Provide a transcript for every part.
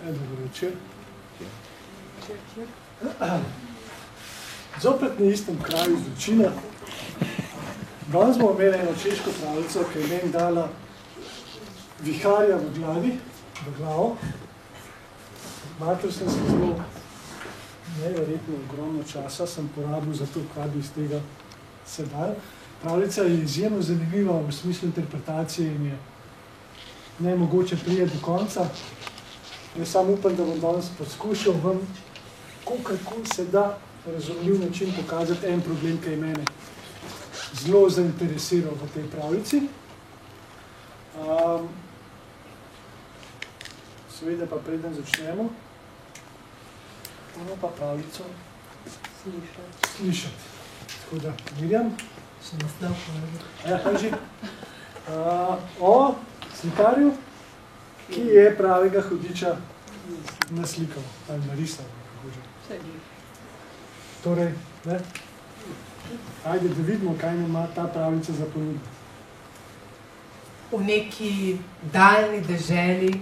Dobro večer. Zopet na istem kraju zločina. Danes bomo imeli eno češko pravljico, ki je meni dala viharja v glavi, v glavo. Mater sem se zelo neverjetno ogromno časa sem porabil za to, kaj bi iz tega se dal. Pravljica je izjemno zanimiva v smislu interpretacije in je nemogoče prijeti do konca. Jaz samo upam, da bom danes poskušal vam, kolikor se da razumljiv način pokazati en problem, ki je mene zelo zainteresiral v tej pravljici. Seveda pa preden začnemo, bomo pa pravljico slišati. Tako da, Mirjam. Še naslov povedal. Ja, kaj že? O slikarju, ki je pravega hudiča naslikal, ali narisal. Torej, ne? Ajde, da vidimo, kaj ima ta pravljica za ponuditi. V neki daljni deželi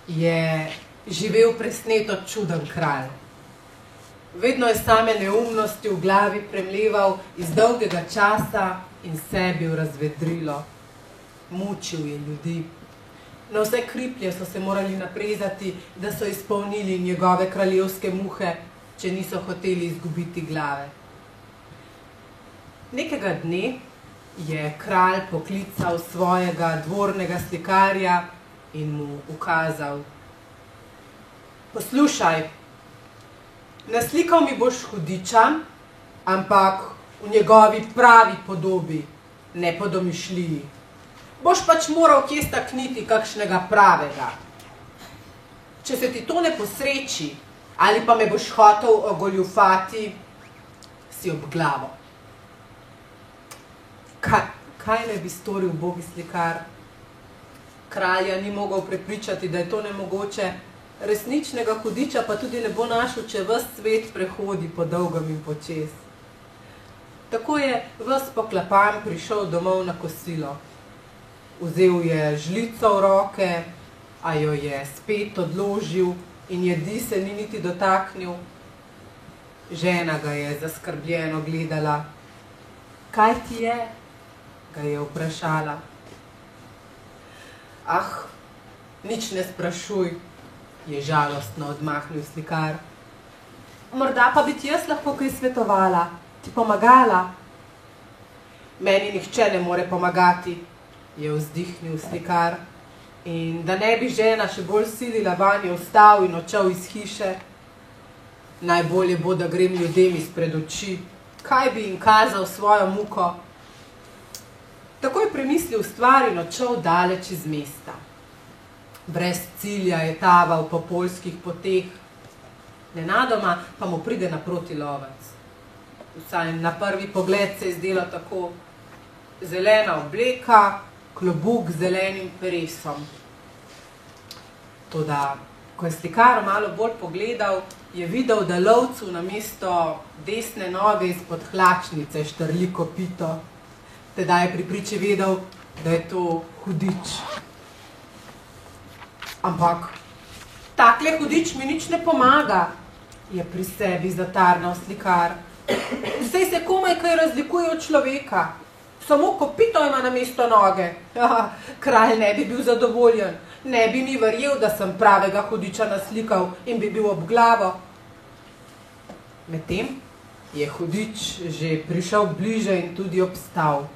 je živel presneto čuden kralj. Vedno je same neumnosti v glavi premleval iz dolgega časa in sebi v razvedrilo. Mučil je ljudi. Na vse kriplje so se morali naprezati, da so izpolnili njegove kraljevske muhe, če niso hoteli izgubiti glave. Nekega dne je kralj poklical svojega dvornega slikarja in mu ukazal: Poslušaj, naslikal mi boš hudiča, ampak v njegovi pravi podobi, ne po domišljiji. Boš pač moral kje stakniti kakšnega pravega. Če se ti to ne posreči, ali pa me boš hotel ogoljufati, si ob glavo. Kaj ne bi storil ubogi slikar? Kralja ni mogel prepričati, da je to nemogoče, resničnega hudiča pa tudi ne bo našel, če ves svet prehodi po dolgem in počez. Tako je ves poklapan prišel domov na kosilo. Vzel je žlico v roke, a jo je spet odložil in jedi se ni niti dotaknil. Žena ga je zaskrbljeno gledala. Kaj ti je? Ga je vprašala. Ah, nič ne sprašuj, je žalostno odmahnil slikar. Morda pa bi ti jaz lahko kaj svetovala, ti pomagala. Meni nihče ne more pomagati, je vzdihnil slikar. In da ne bi žena še bolj silila vanje, vstal in odšel iz hiše. Najbolje bo, da grem ljudem izpred oči. Kaj bi jim kazal svojo muko? Tako je premislil stvar in odšel daleč iz mesta. Brez cilja je taval po poljskih poteh. Nenadoma pa mu pride naproti lovec. Vsaj na prvi pogled se je zdelo tako. Zelena obleka, klobuk z zelenim peresom. Toda, ko je slikar malo bolj pogledal, je videl, da lovcu namesto desne noge izpod hlačnice štrli kopito. Tedaj je pri priči vedel, da je to hudič. Ampak, takle hudič mi nič ne pomaga, je pri sebi zatarnal slikar. Saj se komaj kaj razlikuje od človeka. Samo kopito ima namesto noge. Kralj ne bi bil zadovoljen, ne bi mi verjel, da sem pravega hudiča naslikal in bi bil ob glavo. Medtem je hudič že prišel bliže in tudi obstal.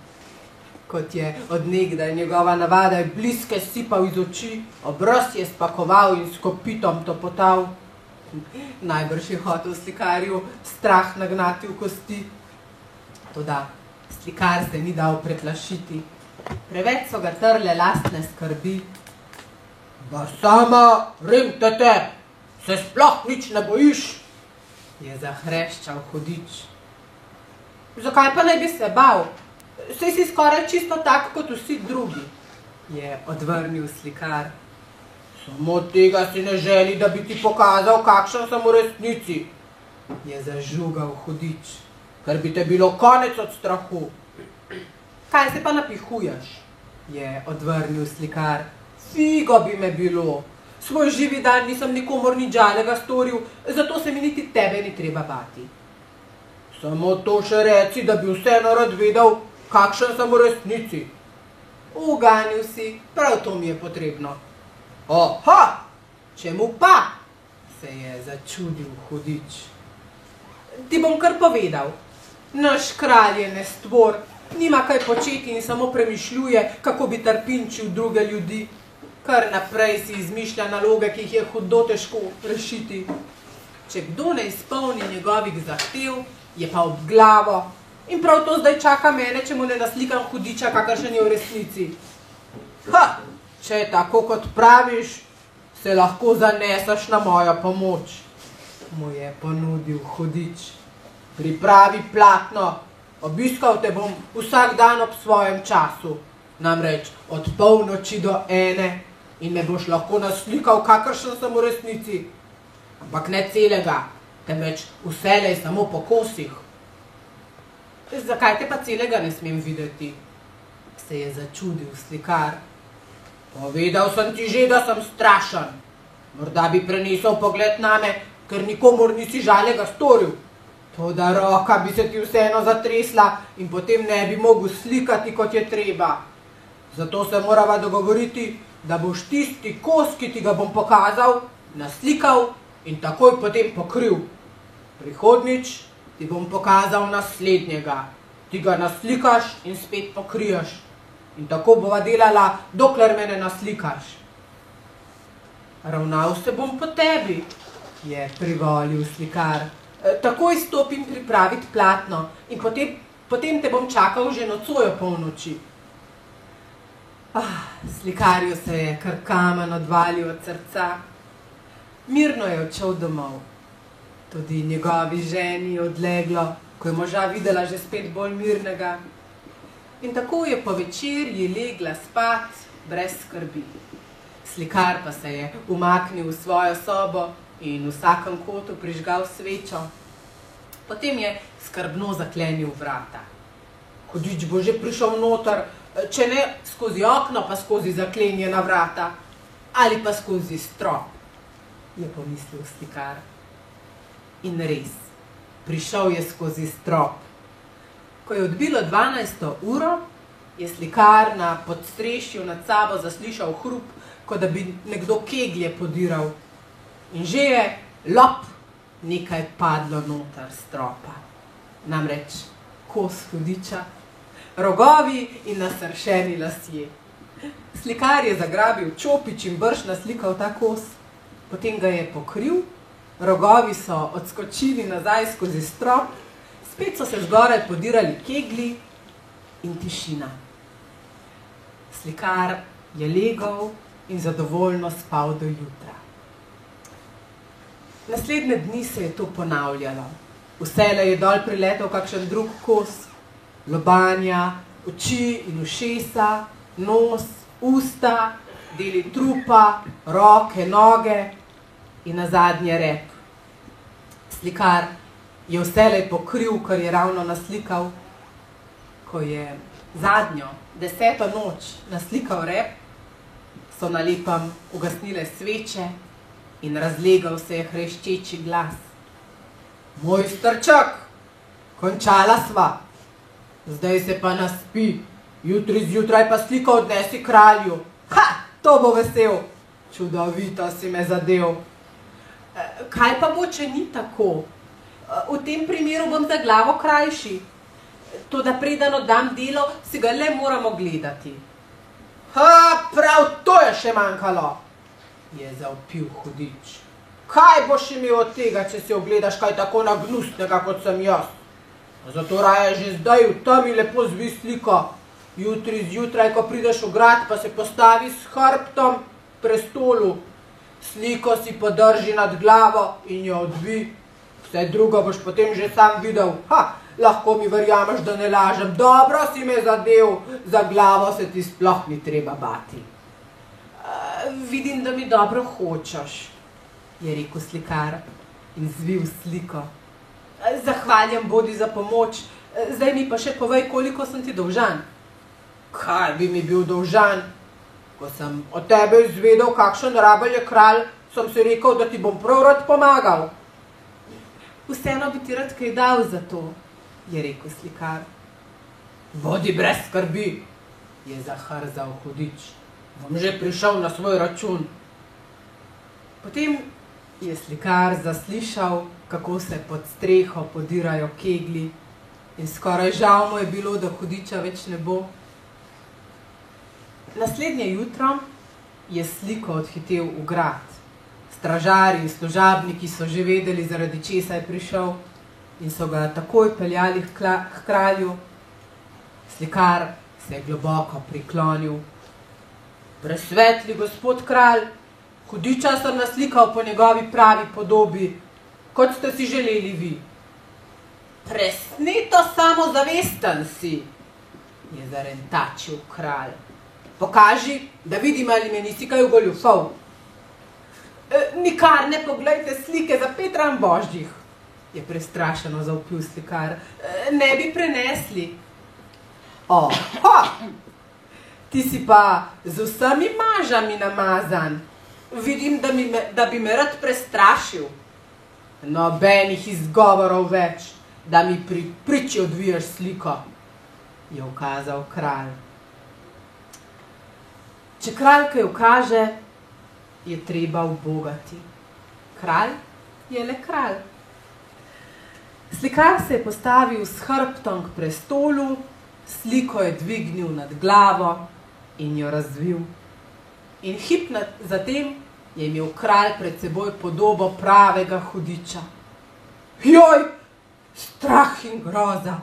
Kot je od nekdaj njegova navada, je bliske sipal iz oči, obraz je spakoval in s kopitom topotal. Najbrž je hotel slikarju strah nagnati v kosti. Toda slikar se ni dal preplašiti. Preveč so ga trle lastne skrbi. Ba sama, rimtete, se sploh nič ne bojiš, je zahreščal hudič. Zakaj pa ne bi se bal? Saj si skoraj čisto tak kot vsi drugi, je odvrnil slikar. Samo tega si ne želi, da bi ti pokazal, kakšen sem v resnici, je zažugal hudič, ker bi te bilo konec od strahu. Kaj se pa napihuješ, je odvrnil slikar. Figo bi me bilo, Svoj živi dan nisem nikomor nič žalega storil, zato se mi niti tebe ni treba bati. Samo to še reci, da bi vseeno rad vedel, kakšen sem v resnici. Uganil si, prav to mi je potrebno. Oha, čemu pa? Se je začudil hudič. Ti bom kar povedal. Naš kralj je nestvor, nima kaj početi in samo premišljuje, kako bi trpinčil druge ljudi. Kar naprej si izmišlja naloge, ki jih je hudo težko rešiti. Če kdo ne izpolni njegovih zahtev, je pa ob glavo. In prav to zdaj čaka mene, če mu ne naslikam hudiča, kakršen je v resnici. Če je tako, kot praviš, se lahko zanesaš na mojo pomoč, mu je ponudil hudič. Pripravi platno, obiskal te bom vsak dan ob svojem času, namreč od polnoči do 1, in me boš lahko naslikal, kakršen sem v resnici. Ampak ne celega, temveč vselej samo po kosih. Zakaj te pa celega ne smem videti? Se je začudil slikar. Povedal sem ti že, da sem strašen. Morda bi prenesel pogled name, ker nikomor nisi žalega storil. Toda roka bi se ti vseeno zatresla in potem ne bi mogel slikati, kot je treba. Zato se morava dogovoriti, da boš tisti kos, ki ti ga bom pokazal, naslikal in takoj potem pokril. Prihodnjič ti bom pokazal naslednjega. Ti ga naslikaš in spet pokriješ. In tako bova delala, dokler me ne naslikaš. Ravnal se bom po tebi, je privolil slikar. Takoj stopim pripraviti platno in potem te bom čakal že nocoj o polnoči. Slikarju se je kar kamen odvalil od srca. Mirno je odšel domov. Tudi njegovi ženi je odleglo, ko je moža videla že spet bolj mirnega. In tako je po večerji legla spat brez skrbi. Slikar pa se je umaknil v svojo sobo in v vsakem kotu prižgal svečo. Potem je skrbno zaklenil vrata. Hudič bo že prišel noter, če ne skozi okno, pa skozi zaklenjena vrata. Ali pa skozi strop, je pomislil slikar. In res, prišel je skozi strop. Ko je odbilo 12. uro, je slikar na podstrešju nad sabo zaslišal hrup, kot da bi nekdo keglje podiral. In že je lop nekaj padlo noter stropa. Namreč kos hudiča, rogovi in nasršeni lasje. Slikar je zagrabil čopič in brž naslikal ta kos. Potem ga je pokril, rogovi so odskočili nazaj skozi strop, spet so se zgoraj podirali kegli in tišina. Slikar je legel in zadovoljno spal do jutra. Naslednje dni se je to ponavljalo. Vselej je dol priletel kakšen drug kos, lobanja, oči in ušesa, nos, usta, deli trupa, roke, noge in nazadnje rep. Slikar je vselej pokril, kar je ravno naslikal. Ko je zadnjo, 10. noč naslikal rep, so na lepem ugasnile sveče in razlegal se je hreščeči glas. Moj strček, končala sva. Zdaj se pa naspi, jutri zjutraj pa sliko odnesi kralju. To bo vesel, čudovito si me zadel. Kaj pa bo, če ni tako? V tem primeru bom za glavo krajši. Toda preden oddam delo, si ga le moramo gledati. Prav to je še manjkalo, je zavpil hudič. Kaj boš imel od tega, če si ogledaš kaj tako nagnusnega, kot sem jaz? Zato raje že zdaj v temi lepo zvi sliko. Jutri zjutraj, ko prideš v grad, pa se postavi s hrbtom prestolu. Sliko si podrži nad glavo in jo odvi. Vse drugo boš potem že sam videl. Lahko mi verjameš, da ne lažem. Dobro si me zadel, za glavo se ti sploh ni treba bati. Vidim, da mi dobro hočeš, je rekel slikar in zvil sliko. Zahvaljen bodi za pomoč, zdaj mi pa še povej, koliko sem ti dolžan. Kaj bi mi bil dolžan? Ko sem od tebe izvedel, kakšen rabelj je kralj, sem si rekel, da ti bom prav rad pomagal. Vseeno bi ti rad kaj dal za to, je rekel slikar. Bodi brez skrbi, je zahrzal hudič. Bom že prišel na svoj račun. Potem je slikar zaslišal, kako se pod streho podirajo kegli in skoraj žal mu je bilo, da hudiča več ne bo. Naslednje jutro je sliko odhitel v grad. Stražarji in služabniki so že vedeli, zaradi česa je prišel in so ga takoj peljali k kralju. Slikar se je globoko priklonil. Presvetli gospod kralj, hudiča sem naslikal po njegovi pravi podobi, kot ste si želeli vi. Presneto samozavesten si, je zarentačil kralj. Pokaži, da vidim, ali me nisi kaj ogoljufal. Nikar ne poglejte slike za Petran Božjih, je prestrašeno zavpil slikar. Ne bi prenesli. Oho, ti si pa z vsemi mažami namazan. Vidim, da bi me rad prestrašil. Nobenih izgovorov več, da mi pri priči odviješ sliko, je ukazal kralj. Če kralj kaj ukaže, je treba ubogati. Kralj je le kralj. Slikar se je postavil s hrbtom k prestolu, sliko je dvignil nad glavo in jo razvil. In hip zatem je imel kralj pred seboj podobo pravega hudiča. Joj, strah in groza,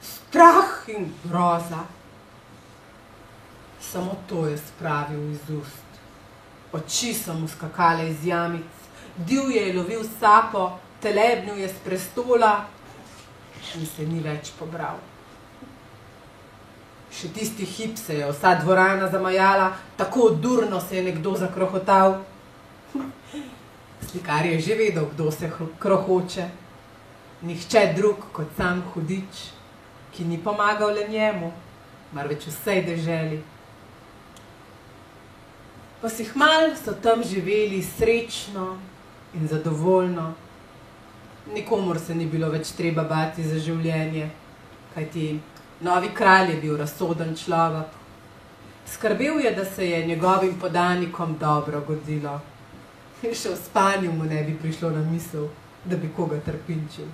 strah in groza. Samo to je spravil iz ust. Oči so mu skakale iz jamic, divje je lovil sapo, telebnil je s prestola in se ni več pobral. Še tisti hip se je vsa dvorana zamajala, tako durno se je nekdo zakrohotal. Slikar je že vedel, kdo se krohoče. Nihče drug kot sam hudič, ki ni pomagal le njemu, marveč vsej deželi. Posihmal so tam živeli srečno in zadovoljno. Nikomur se ni bilo več treba bati za življenje, kajti novi kralj je bil razsoden človek. Skrbel je, da se je njegovim podanikom dobro godilo. In še v spanju mu ne bi prišlo na misel, da bi koga trpinčil.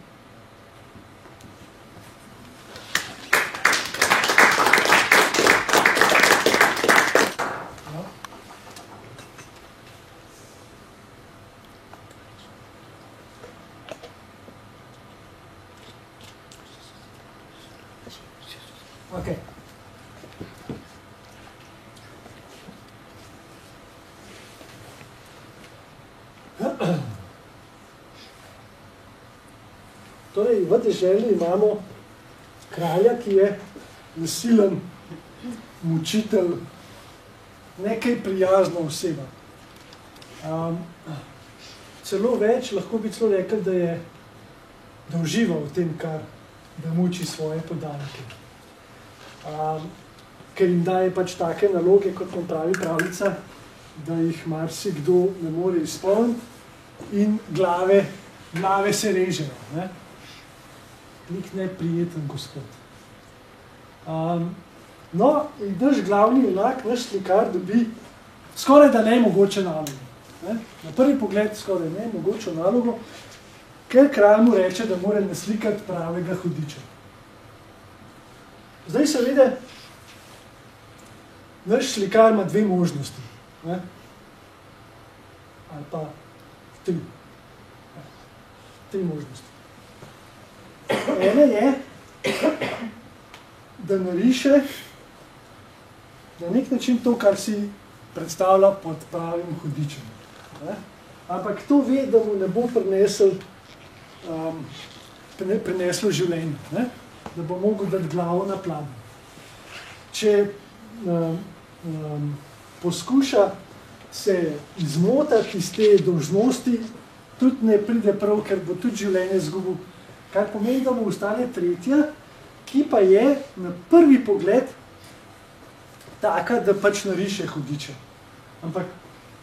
Okay. Torej, v deželi imamo kralja, ki je nasilen, mučitelj, nekaj prijazna oseba. Celo več, lahko bi celo rekel, da uživa v tem, da muči svoje podanike. Ker jim daje pač take naloge, kot nam pravi pravljica, da jih marsikdo ne more izpolniti in glave se režejo. Ne? Nik neprijeten gospod. No, in naš glavni junak, naš slikar, dobi skoraj da nemogoče nalogo. Ne? Na prvi pogled skoraj nemogočo nalogo, ker kralj mu reče, da mora naslikati pravega hudiča. Zdaj seveda, naš slikar ima dve možnosti, ne? Ali pa tri. Tri možnosti. Ena je, da nariše na nek način to, kar si predstavlja pod pravim hudičem. Ne? Ampak to ve, da mu ne bo prineslo življenje. Ne? Da bo mogel dati glavo na plan. Če poskuša se izmotati iz te dolžnosti, tudi ne pride prav, ker bo tudi življenje izgubil. Kar pomeni, da mu ostane tretja, ki pa je na prvi pogled taka, da pač nariše hudiča. Ampak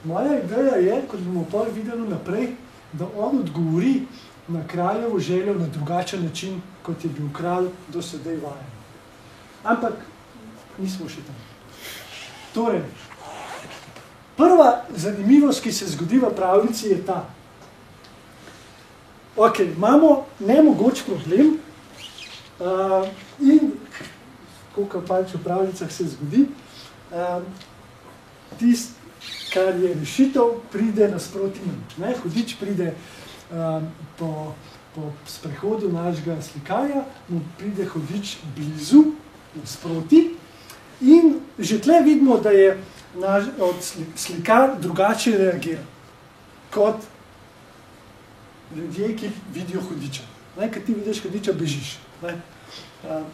moja ideja je, kot bomo pol videli naprej, da on odgovori na kraljevo željo na drugačen način, kot je bil kralj do sedaj vajen. Ampak nismo še tam. Torej, prva zanimivost, ki se zgodi v pravljici, je ta. Ok, imamo nemogoč problem in, koliko pač v pravljicah se zgodi, tisto, kar je rešitev, pride nasproti nam. Hudič pride po sprehodu našega slikarja, mu pride hudič blizu, nasproti, in že tle vidimo, da je slikar drugače reagira kot ljudje, ki vidijo hudiča. Kad ti vidiš hudiča, bežiš.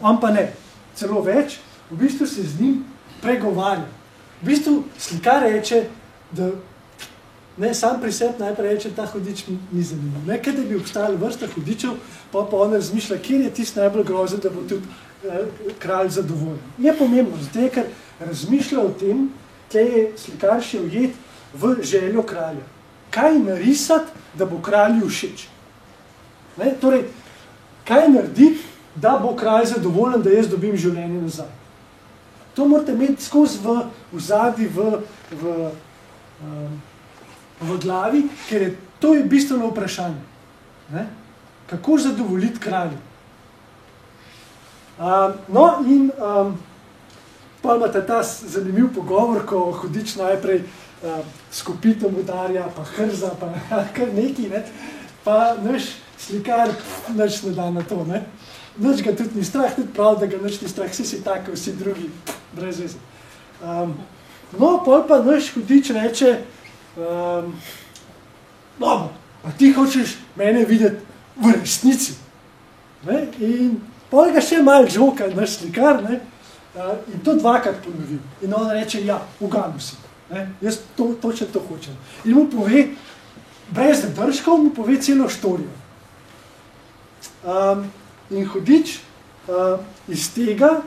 On pa ne. Celo več, v bistvu se z njim pregovarja. V bistvu slikar reče, da sam pri sebi najprej reče, ta hudič ni zanimiv. Nekaj, da bi obstajala vrsta hudičev, pa on razmišlja, kjer je tisti najbolj grozen, da bo tudi kralj zadovoljen. Je pomembno, zato ker razmišlja o tem, tle je slikar še ujet v željo kralja. Kaj narisati, da bo kralju všeč? Torej, kaj narediti, da bo kralj zadovoljen, da jaz dobim življenje nazaj? To morate imeti skozi v zadnji, v glavi, ker to je bistveno vprašanje. Kako zadovoljiti kralju? No in pa imate ta zanimiv pogovor, ko hudič najprej skopitom udarja, pa hrza, pa kar neki, pa naš slikar nič ne da na to. Nič ga tudi ni strah, tudi prav, da ga nič ni strah, vsi si tako, vsi drugi, brez veze. No, pol pa naš hudič reče, a ti hočeš mene videti v resnici. In pol ga še malo žoka, naš slikar, in to dvakrat ponovil. In on reče, ja, uganil si. Jaz točno to hočem. In mu pove, brez zadržkov, mu pove celo štorijo. In hudič iz tega,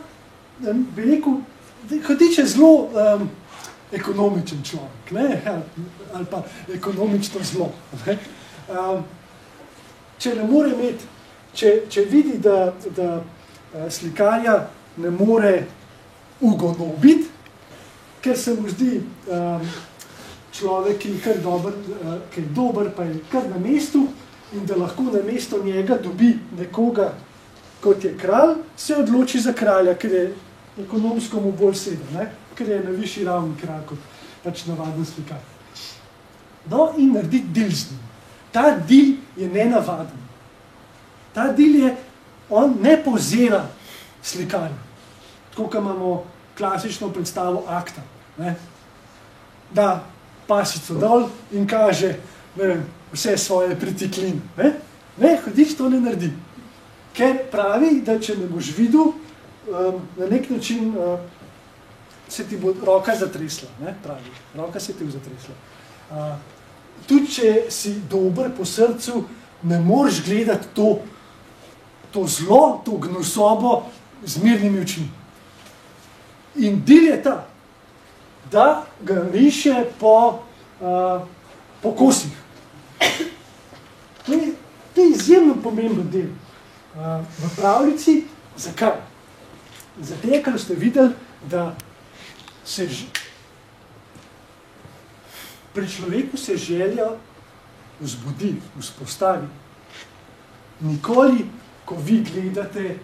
bi rekel, hudič je zelo ekonomičen človek, ali pa ekonomično zlo. Če ne more imeti, če vidi, da slikarja ne more ugonobiti, ker se mu zdi človek, ki je dober, pa je kar na mestu, in da lahko na mesto njega dobi nekoga, kot je kralj, se odloči za kralja, ker je ekonomsko mu bolj sedel, ker je na višji ravni kralj, kot pač navaden slikar. No, in naredi dil z njim. Ta dil je nenavaden. Ta dil je, on ne pozira slikarju. Tako, kot imamo klasično predstavo akta. Da pasico dol in kaže vse svoje pritikline. Ne, hudič to ne naredi. Ker pravi, da če ne boš videl, na nek način se ti bo roka zatresla. Pravi, roka se ti bo zatresla. Tudi, če si dober po srcu, ne moreš gledati to zlo, to gnusobo z mirnimi očmi. In dil je ta, da ga riše po kosih. To je izjemno pomemben del v pravljici. Zakaj? Zato, ker ste videli, da pri človeku se želja vzbudi, vzpostavi. Nikoli, ko vi gledate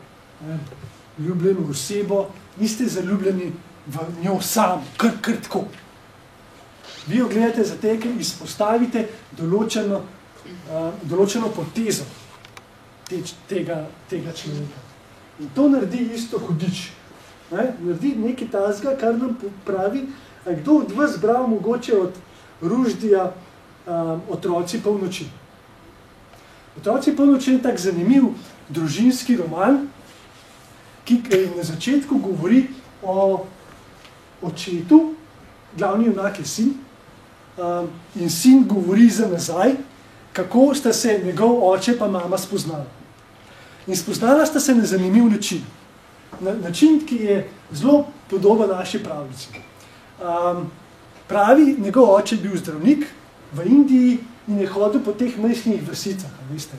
ljubljeno osebo, niste zaljubljeni v njo sam, kar tako. Vi jo gledate zato, ker izpostavite določeno potezo tega človeka. In to naredi isto hudič. Naredi nekaj tazga, kar nam pravi, kdo od vas bral mogoče od Ruždija Otroci polnoči. Otroci polnoči je tak zanimiv družinski roman, ki na začetku govori o očetu, glavni junak je sin, in sin govori za nazaj, kako sta se njegov oče pa mama spoznala. In spoznala sta se na zanimiv način. način, ki je zelo podoben naši pravljici. Pravi, njegov oče je bil zdravnik v Indiji in je hodil po teh mestnih vasicah, veste,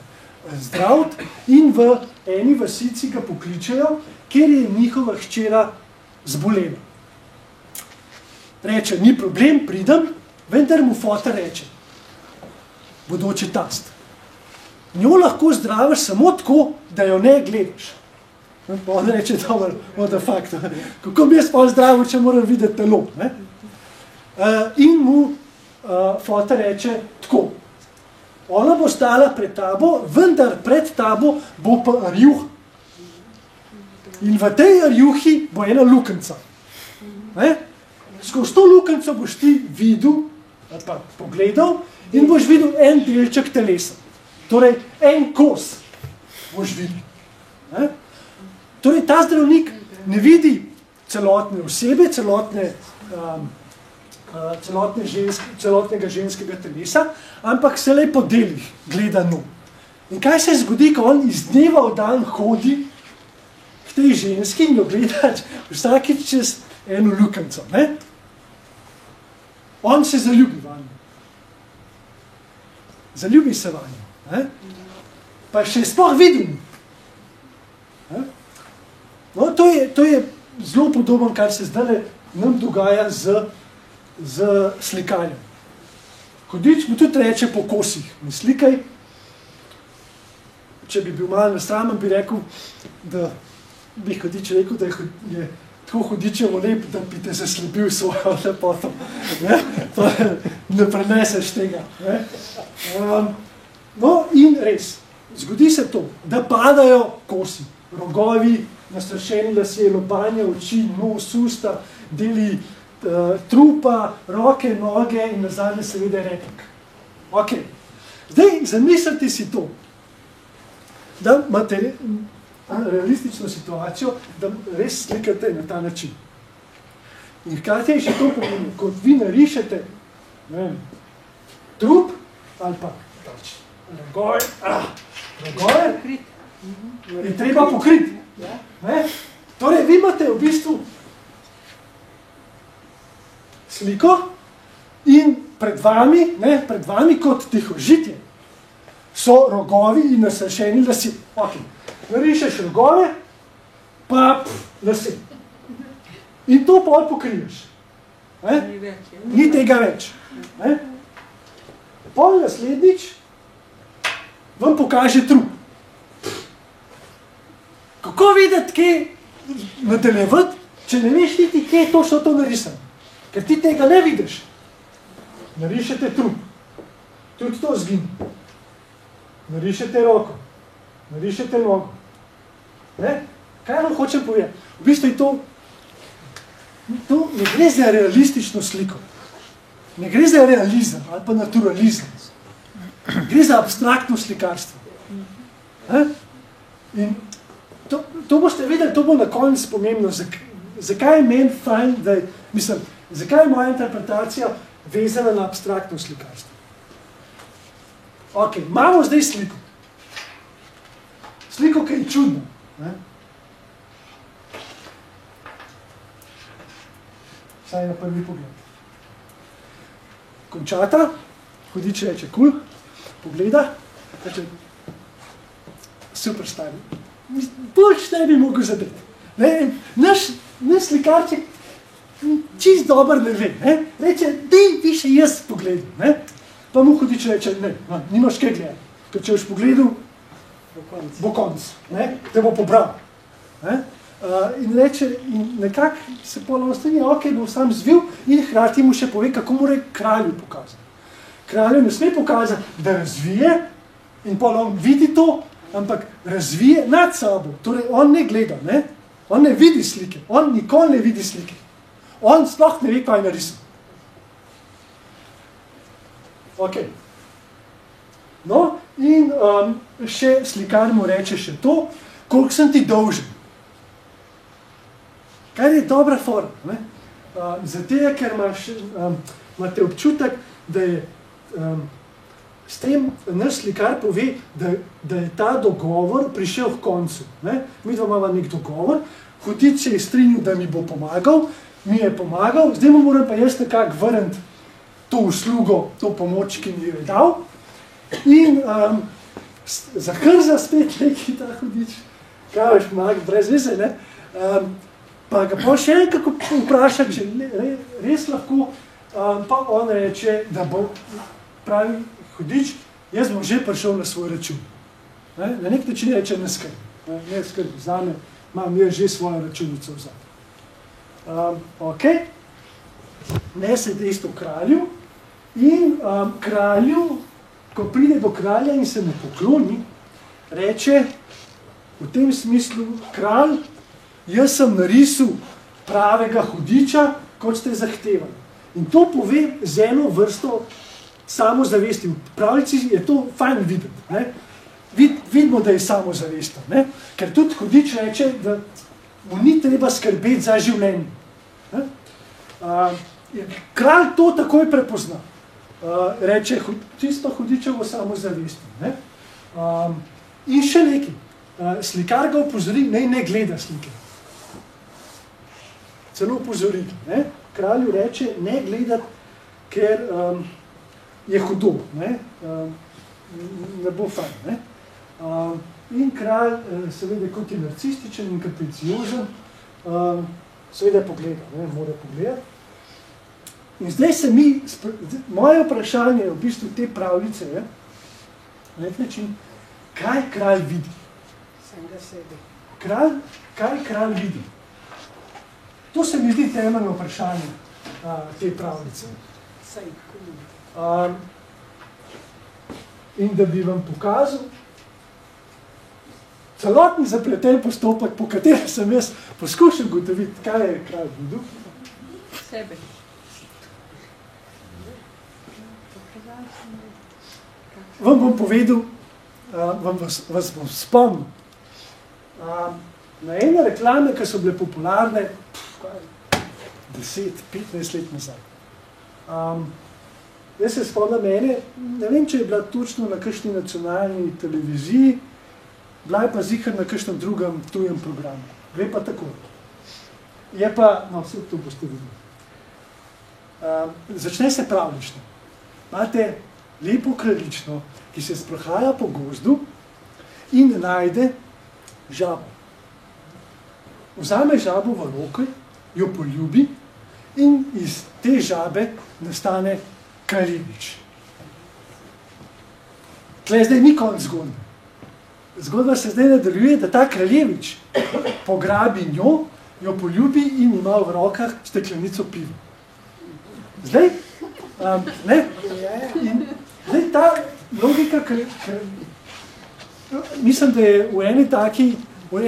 zdraviti, in v eni vasici ga pokličejo, kjer je njihova hčera zbolela. Reče, ni problem, pridem, vendar mu foter reče, bodoči tast. Njo lahko zdraviš samo tako, da jo ne gledaš. Pa on reče, dober, what the fuck, kako bi jaz pa zdravil, če moram videti telo. Ne? In mu foter reče tako, ona bo stala pred tabo, vendar pred tabo bo pa rjuh. In v tej rjuhi bo ena lukenca. Skozi to lukenco boš ti videl, ali pa pogledal, in boš videl en delček telesa. Torej, en kos boš videl. Torej, ta zdravnik ne vidi celotne osebe, celotnega ženskega telesa, ampak se le po delih gleda njo. In kaj se zgodi, ko on iz dneva v dan hodi k tej ženski in jo gleda vsakič čez eno lukenco, ne? On se zaljubi vanjo. Zaljubi se vanjo. Ne? Pa še sploh vidim. No, to je zelo podobno, kar se zdaj nam dogaja z slikanjem. Hudič mu tudi reče po kosih. Ne slikaj. Če bi bil malo nasramen, bi rekel, da bi Hudič rekel, da je tako Hudičevo lep, da bi te zaslepil svojo lepoto. Ne preneseš tega. Ne? No, in res, zgodi se to, da padajo kosi, rogovi, nastrašeni lasje, lobanje, oči, nos, usta, deli trupa, roke, noge in nazadnje seveda repek. Ok, zdaj zamislite si to, da imate realistično situacijo, da res slikate na ta način. In hkrati je še to pomeni, kot vi narišete trup ali pa rogoje, je treba pokriti. Torej, vi imate v bistvu sliko in pred vami kot tihožitje so rogovi in nastrašeni lasje. Ok, narišeš rogove, pa lasje. In to pol pokriješ. Ni tega več. Pol naslednjič vam pokaže trup. Kako videti, kje nadaljevati, če ne veš niti, kje je točno to narisano? Ker ti tega ne vidiš. Narišete trup. Tudi to zgini. Narišete roko. Narišete nogo. Kaj vam hočem povedati? V bistvu je to ne gre za realistično sliko. Ne gre za realizem ali pa naturalizem. Gre za abstraktno slikarstvo. In to boste videli, to bo na koncu pomembno, zakaj je meni fajn, zakaj je moja interpretacija vezana na abstraktno slikarstvo. Ok, imamo zdaj sliko. Sliko, ki je čudno. Vsaj na prvi pogled. Končata, Hudič reče, cool, pogleda, reče, super stari. Boljš ne bi mogel zadeti. Naš slikarček čist dober ne ve. Reče, dej bi še jaz pogledal. Pa mu Hudič reče, ne, nimaš kaj gledati. Ker če boš pogledal, bo konc. Te bo pobral. In reče, in nekako se ponovostanje, ok, bo sam zvil in hkrati mu še pove, kako mora kralju pokazati. Kralju ne sme pokazati, da razvije in potem on vidi to, ampak razvije nad sabo. Torej, on ne gleda, ne? On ne vidi slike. On nikoli ne vidi slike. On sploh ne ve, kaj je narisal. Ok. No, in še slikar mu reče še to, koliko sem ti dolžen. Kar je dobra forma. Zato, ker imate občutek, da je s tem naš slikar pove, da je ta dogovor prišel k koncu. Mi dva imamo nek dogovor, Hudič se je strinjal, da mi bo pomagal, mi je pomagal, zdaj mu moram pa jaz nekako vrniti to uslugo, to pomoč, ki mi jo je dal. In zakrza spet neki ta Hudič, kaj veš, pomaga, brez veze, ne? Pa ga pa še nekako vpraša, če res lahko, pa on reče, da bo, pravi Hudič, jaz bom že prišel na svoj račun. Na nek način reče, ne skrbi, zame imam jaz že svojo računico vzad. Ok, nese isto kralju in kralju, ko pride do kralja in se mu pokloni, reče v tem smislu, kralj, jaz sem narisal pravega Hudiča, kot ste zahtevali. In to pove z eno vrsto samozavesti. V pravljici je to fajn videti. Ne? Vidimo, da je samozavesten. Ne? Ker tudi Hudič reče, da mu ni treba skrbeti za življenje. Kralj to takoj prepozna. Reče, čisto Hudičevo samozavesti. Ne? In še nekaj. Slikar ga opozori, ne gleda slike. Celo opozori. Ne? Kralju reče, ne gledati, ker je hudo. Ne bo fajn. Ne? In kralj, seveda, kot je narcističen in kapriciozen, seveda pogleda, ne, mora pogledati. In zdaj se moje vprašanje je v bistvu te pravljice, je, na nek način, kaj kralj vidi? Kaj kralj vidi? To se mi zdi temeljno vprašanje te pravljice. In da bi vam pokazal celoten zapleten postopek, po katerem sem jaz poskušal ugotoviti, kaj je kralj videl. Sebe. Vam bom povedal, vas bom spomnil. Na ene reklame, ki so bile popularne 10-15 let nazaj. Jaz se spomnim mene, ne vem, če je bila točno na kakšni nacionalni televiziji, bila je pa zihar na kakšnem drugem tujem programu. Gre pa tako. Je pa, no, vse to boste videli. Začne se pravlično. Imate lepo kraljično, ki se sprohaja po gozdu in najde žabo. Vzame žabo v roke, jo poljubi in iz te žabe nastane kraljevič. Tle zdaj ni konec zgodbe. Zgodba se zdaj nadaljuje, da ta kraljevič pograbi njo, jo poljubi in ima v rokah steklenico piva. Zdaj, in zdaj ta logika, mislim, da je v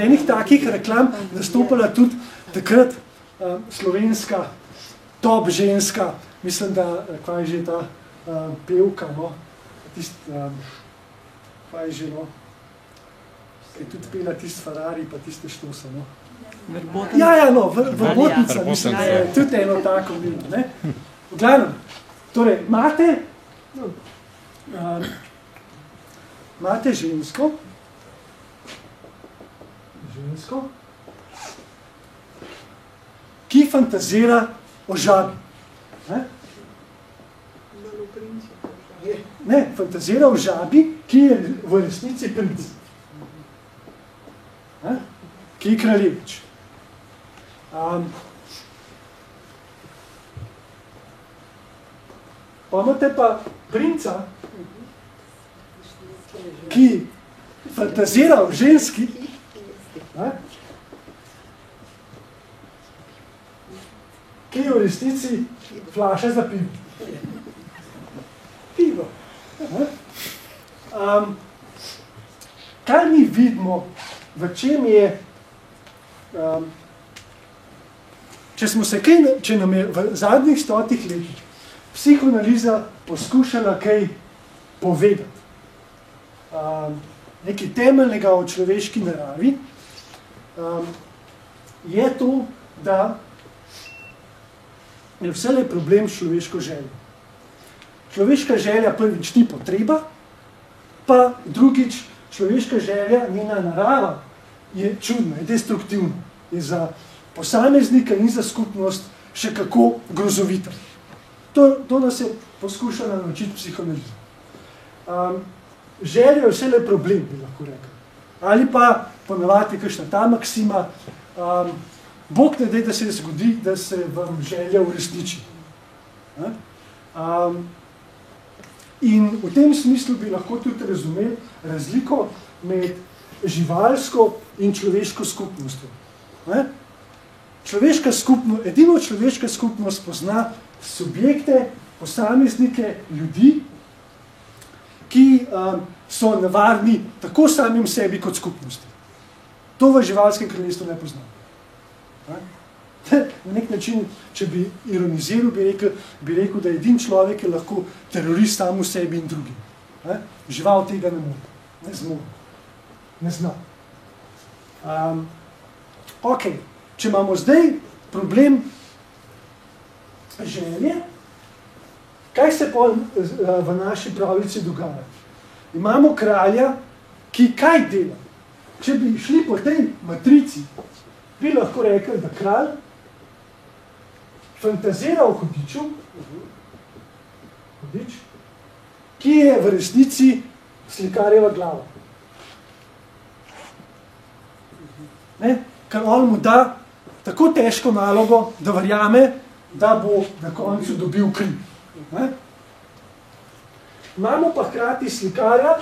enih takih reklam nastopala tudi takrat slovenska top ženska, mislim, da, kaj je že ta pevka, no, kaj je že, no, ki je tudi pela tist Ferrari, pa tiste štose, no. Ja, no, Vrbotnica, mislim, da je tudi eno tako bilo, ne. V glavnem, torej, imate žensko, ki fantazira o žabi. Ne, fantazira o žabi, ki je v resnici princ. Ki je kraljevič. Pa imate pa princa, ki fantazira o ženski, ki je v resnici flaša za pivo. Pivo. Kaj mi vidimo, v čem je, če nam je v zadnjih 100 letih psihoanaliza poskušala kaj povedati, nekaj temeljnega o človeški naravi, je to, da je vselej problem s človeško željo. Človeška želja prvič ni potreba, pa drugič človeška želja, njena narava, je čudna, je destruktivna, je za posameznika in za skupnost še kako grozovita. To nas je poskušala naučiti psihoanaliza. Želja je vse le problem, bi lahko rekel. Ali pa ponavadi kakšna ta maksima, Bog ne daj, da se zgodi, da se vam želja uresniči. In v tem smislu bi lahko tudi razumeli razliko med živalsko in človeško skupnostjo. Edino človeška skupnost pozna subjekte, posameznike, ljudi, ki so nevarni tako samim sebi kot skupnosti. To v živalskem kraljestvu ne pozna. Na nek način, če bi ironiziral, bi rekel, da edin človek je lahko terorist sam v sebi in drugim. Žival tega ne more, ne zmore, ne zna. Ok, če imamo zdaj problem želje, kaj se v naši pravljici dogaja? Imamo kralja, ki kaj dela? Če bi šli po tej matrici, bi lahko rekel, da kralj fantazira o hudiču, ki je v resnici slikarjeva glava. Ker on mu da tako težko nalogo, da verjame, da bo na koncu dobil kri. Imamo pa hkrati slikarja,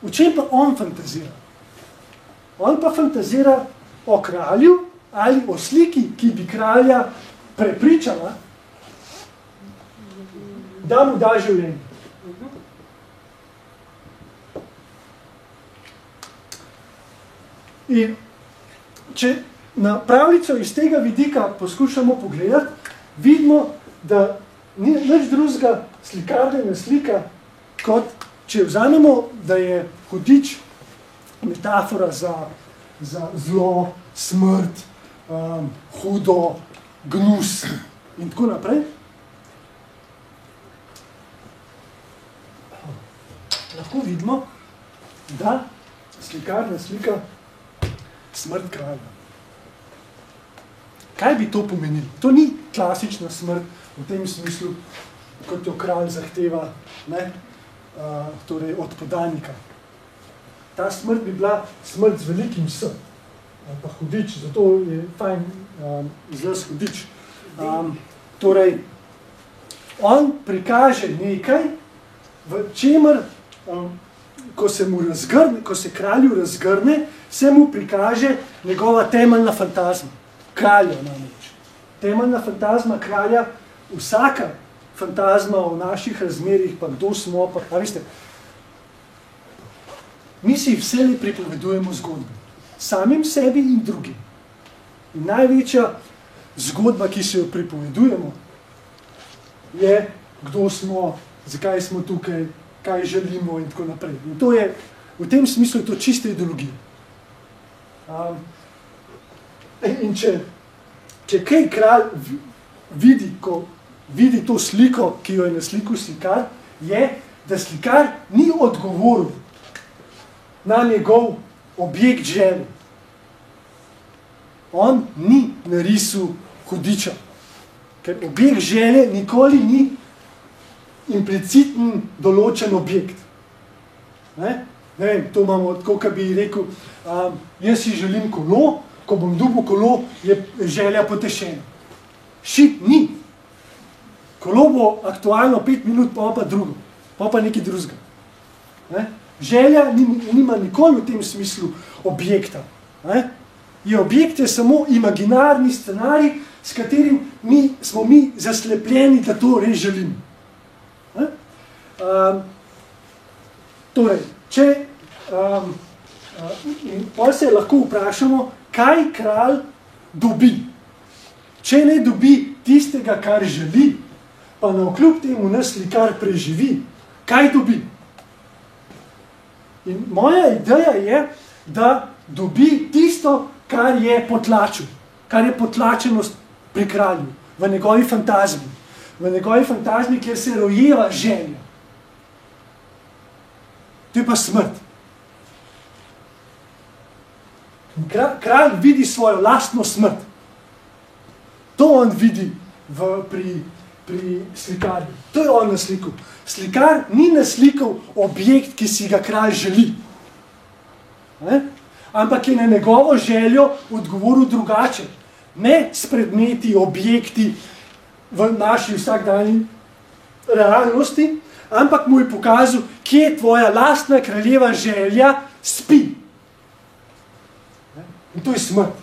v čem pa on fantazira? On pa fantazira o kralju ali o sliki, ki bi kralja prepričala, da mu da življenje. In če na pravljico iz tega vidika poskušamo pogledati, vidimo, da ni nič drugega slikarjena slika, kot če vzamemo, da je hudič metafora za zlo, smrt, hudo, gnus in tako naprej. Lahko vidimo, da slikarna slika smrt kralja. Kaj bi to pomenilo? To ni klasična smrt v tem smislu, kot jo kralj zahteva, torej od podanika. Ta smrt bi bila smrt z velikim S, pa hudič, zato je fajn izraz hudič. Torej, on prikaže nekaj, v čemer, ko se kralju razgrne, se mu prikaže njegova temeljna fantazma. Kralja namreč. Temeljna fantazma kralja, vsaka fantazma o naših razmerih, pa kdo smo, pa veste, mi si vselej pripovedujemo zgodbe. Samim sebi in drugim. In največja zgodba, ki se jo pripovedujemo, je, kdo smo, zakaj smo tukaj, kaj želimo in tako naprej. In to je, v tem smislu je to čista ideologija. In če kaj kralj vidi, ko vidi to sliko, ki jo je na sliku slikar, je, da slikar ni odgovoril na njegov objekt želje. On ni narisal hudiča, ker objekt želje nikoli ni implicitni določen objekt. Ne vem, to imamo tako, kot bi rekel, jaz si želim kolo, ko bom dobil kolo, je želja potešena. Šit ni. Kolo bo aktualno 5 minut, pa drugo, pa nekaj drugega. Želja nima nikoli v tem smislu objekta. Objekt je samo imaginarni scenarij, s katerim smo mi zaslepljeni, da to res želimo. Torej, potem se lahko vprašamo, kaj kralj dobi. Če ne dobi tistega, kar želi, pa navkljub temu nas slikar preživi, kaj dobi? In moja ideja je, da dobi tisto, kar je potlačil, kar je potlačenost pri kralju, v njegovi fantazmi. V njegovi fantazmi, kjer se rojeva želja. To je pa smrt. Kralj vidi svojo lastno smrt. To on vidi pri slikarju. To je on naslikal. Slikar ni naslikal objekt, ki si ga kralj želi. Ampak je na njegovo željo odgovoril drugače. Ne s predmeti, objekti v naši vsakdanji realnosti, ampak mu je pokazal, kje tvoja lastna kraljeva želja spi. In to je smrt.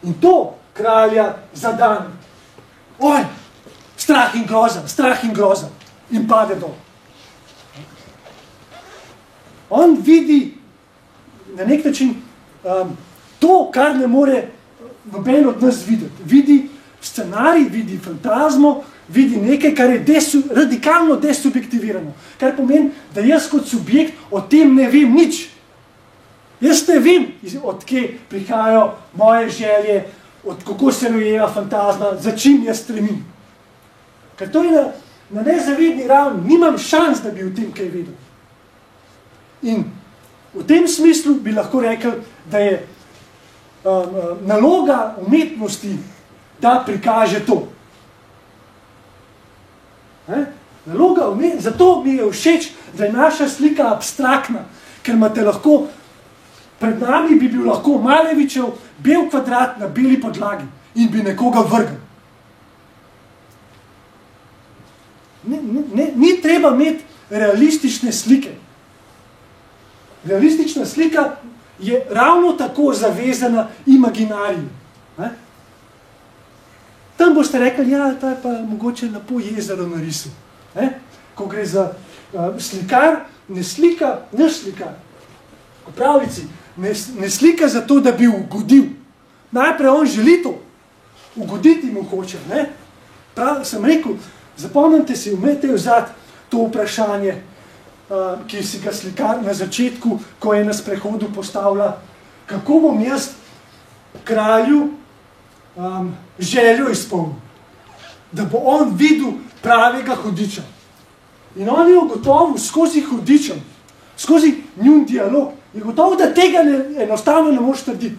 In to kralja zadane. Oj, strah in groza. In pade dol. On vidi na nek način to, kar ne more noben od nas videti. Vidi scenarij, vidi fantazmo, vidi nekaj, kar je radikalno desubjektivirano. Kar pomeni, da jaz kot subjekt o tem ne vem nič. Jaz ne vem, odkje prihajajo moje želje, kako se rojeva fantazma, za čim jaz stremim. Ker to je na nezavedni ravni, nimam šans, da bi o tem kaj vedel. In v tem smislu bi lahko rekel, da je naloga umetnosti, da prikaže to. Naloga umetnosti, zato mi je všeč, da je naša slika abstraktna, ker imate lahko, pred nami bi bil lahko Malevičev bel kvadrat na beli podlagi in bi nekoga vrgel. Ni treba imeti realistične slike. Realistična slika je ravno tako zavezana imaginariju. Tam boste rekli, ja, ta je pa mogoče lepo jezero narisal. Ko gre za slikar, ne slika, naš slikar, v pravljici, ne slika zato, da bi ugodil. Najprej on želi to, ugoditi mu hoče. Sem rekel, zapomnite si, umete vzati to vprašanje, ki si ga slikar na začetku, ko je na sprehodu postavlja, kako bom jaz kralju željo izpolnil, da bo on videl pravega hudiča. In on je ugotovil skozi hudičem, skozi njun dialog, je gotovo, da tega enostavno ne moreš trditi.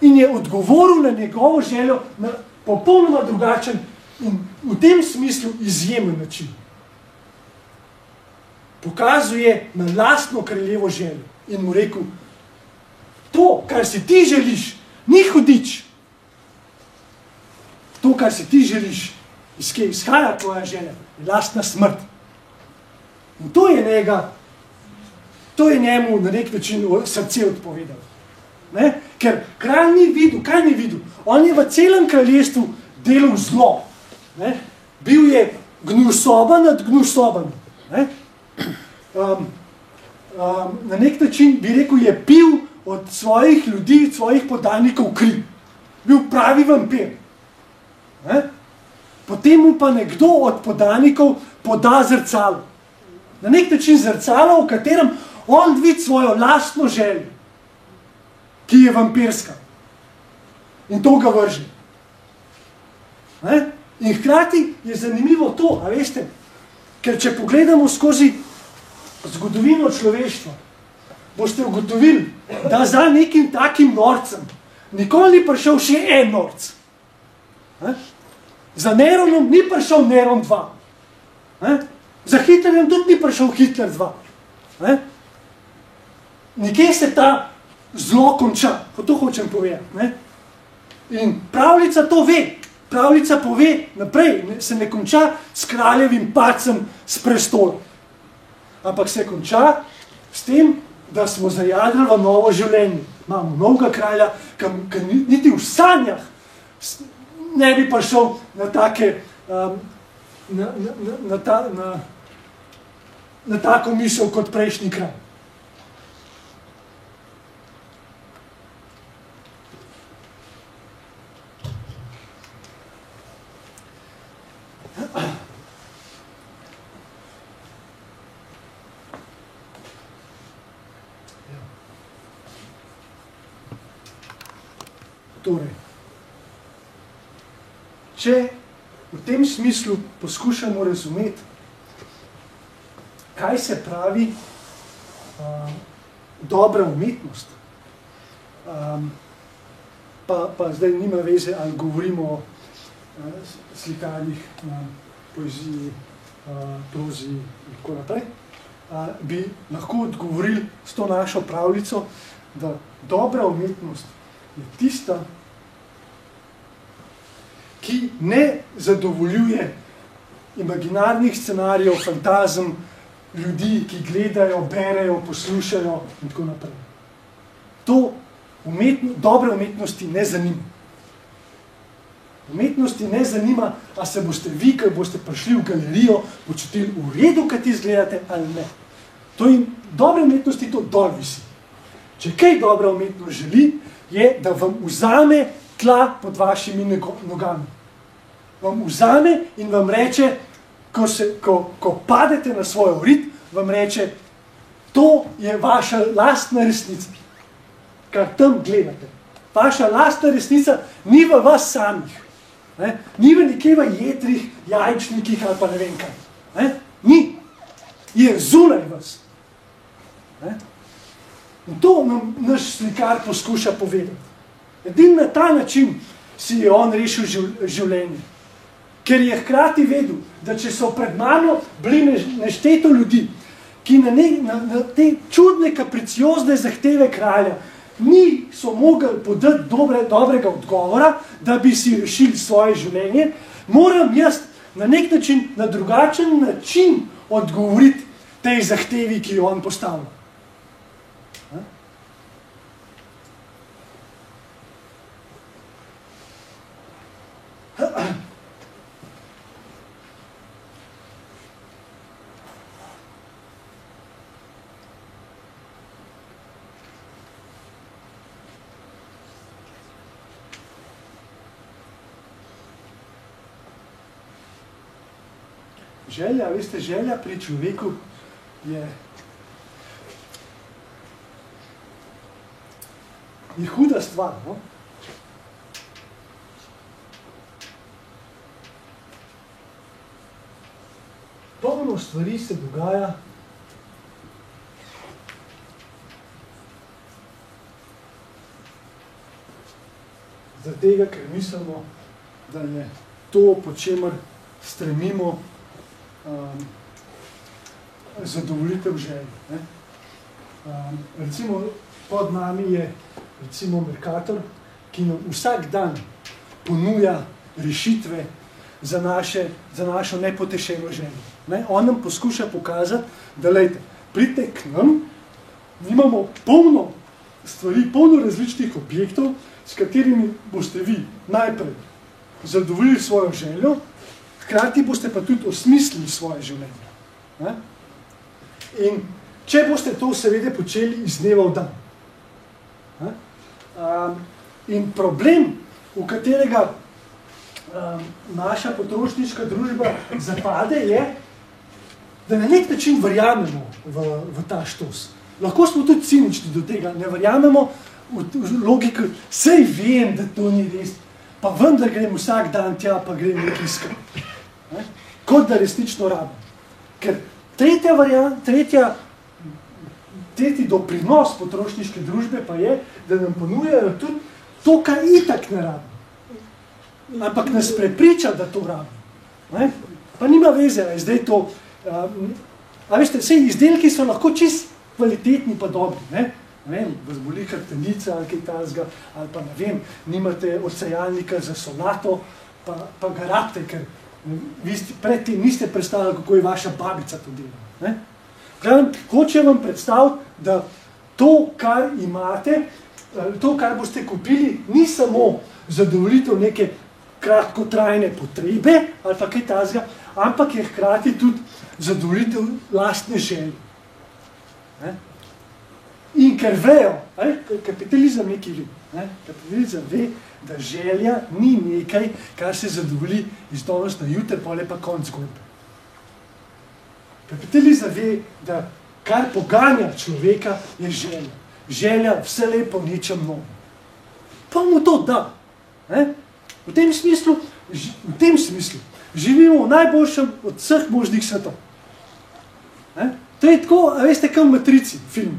In je odgovoril na njegovo željo na popolnoma drugačen in v tem smislu izjemen način. Pokazuje na lastno kraljevo željo in mu rekel, to, kar si ti želiš, ni hudič. To, kar si ti želiš, iz kje izhaja tvoja želja, je lastna smrt. In to je njemu na nek način srce odpovedal. Ker kralj ni videl, kaj ni videl? On je v celem kraljestvu delal zlo. Bil je gnusoban nad gnusoban. Na nek način, bi rekel, je pil od svojih ljudi, od svojih podanikov kri. Bil pravi vampir. Potem mu pa nekdo od podanikov poda zrcalo. Na nek način zrcalo, v katerem on vidi svojo lastno željo, ki je vampirska. In to ga vrže. In hkrati je zanimivo to, a veste, ker če pogledamo skozi zgodovino človeštva, boste ugotovili, da za nekim takim norcem nikoli ni prišel še en norc. Za Neronom ni prišel Neron 2. Za Hitlerjem tudi ni prišel Hitler 2. Nekje se ta zlo konča, ko to hočem povedati. In pravljica to ve. Pravljica pove naprej, se ne konča s kraljevim padcem s prestola. Ampak se konča s tem, da smo zajadrali v novo življenje. Imamo novega kralja, ki niti v sanjah ne bi prišel na take, na tako misel kot prejšnji kralj. Torej, če v tem smislu poskušamo razumeti, kaj se pravi dobra umetnost, Pa zdaj nima veze, ali govorimo o slikarjih, poeziji, prozi in tako naprej, bi lahko odgovorili s to našo pravljico, da dobra umetnost je tista, ki ne zadovoljuje imaginarnih scenarijev, fantazem ljudi, ki gledajo, berejo, poslušajo in tako naprej. To dobre umetnosti ne zanima. Umetnosti ne zanima, a se boste vi, ko boste prišli v galerijo, počutili v redu, kad izgledate ali ne. Dobre umetnosti to dol visi. Če kaj dobra umetnost želi, je, da vam vzame tla pod vašimi nogami. Vam vzame in vam reče, ko padete na svoj rit, vam reče, to je vaša lastna resnica, kar tam gledate. Vaša lastna resnica ni v vas samih. Ni v nekje v jedrih, jajčnikih ali pa ne vem kaj. Ni. Je zunaj vas. In to nam naš slikar poskuša povedati. Edin na ta način si je on rešil življenje. Ker je hkrati vedel, da če so pred mano bili nešteto ljudi, ki na te čudne, kapriciozne zahteve kralja niso mogli podati dobrega odgovora, da bi si rešili svoje življenje, moram jaz na nek način, na drugačen način odgovoriti tej zahtevi, ki jo on postavlja. Želja, veste, želja pri človeku je huda stvar, no? Polno stvari se dogaja, zaradi tega, ker mislimo, da je to, po čemer stremimo, zadovoljitev želje. Recimo, pod nami je recimo Mercator, ki nam vsak dan ponuja rešitve za našo nepotešeno željo. On nam poskuša pokazati, da lejte, pridite k nam, imamo polno stvari, polno različnih objektov, s katerimi boste vi najprej zadovoljili svojo željo, hkrati boste pa tudi osmislili svoje življenje. In če boste to seveda počeli iz dneva v dan. In problem, v katerega naša potrošniška družba zapade, je, da na nek način verjamemo v ta štos. Lahko smo tudi cinični do tega, ne verjamemo v logiko, sej vem, da to ni res, pa vendar grem vsak dan tja, pa grem nekaj iskati. Kot da resnično rabim. Ker tretji doprinos potrošniške družbe pa je, da nam ponujajo tudi to, kar itak ne rabim. Ampak nas prepriča, da to rabim. Pa nima veze, zdaj to... A veste, vse izdelki so lahko čist kvalitetni pa dobri. Ne vem, vas boli hrbtenica ali kaj takega, ali pa ne vem, nimate odsejalnika za solato, pa ga rabite, ker vi predtem niste predstavljali, kako je vaša babica to dela. Hoče vam predstaviti, da to, kar imate, to, kar boste kupili, ni samo zadovoljitev neke kratkotrajne potrebe ali pa kaj takega, ampak je hkrati tudi zadovoljitev lastne želje. In ker vejo, kapitalizem nekaj ve, kapitalizem ve, da želja ni nekaj, kar se zadovolji iz danes na jutri, pol je pa konc zgodbe. Kapitalizem ve, da kar poganja človeka, je želja. Želja vse lepo nečem novo. Pa mu to da. V tem smislu živimo v najboljšem od vseh možnih svetov. To je tako, veste, kot v Matrici filmu.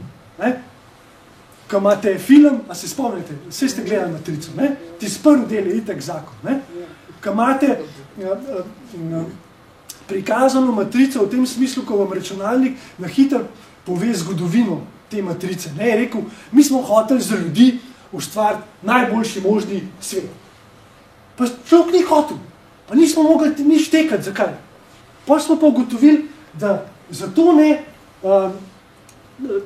ko imate film, a se spomnite, vse ste gledali Matrico, ne? Tisti prvi del je itak zakon, ne? Ko imate prikazano Matrico v tem smislu, ko vam računalnik na hitro pove zgodovino te Matrice, ne? Je rekel, mi smo hoteli za ljudi ustvariti najboljši možni svet. Pa človek ni hotel, pa nismo mogli nič tekati, zakaj? Pa smo pa ugotovili, da zato ne,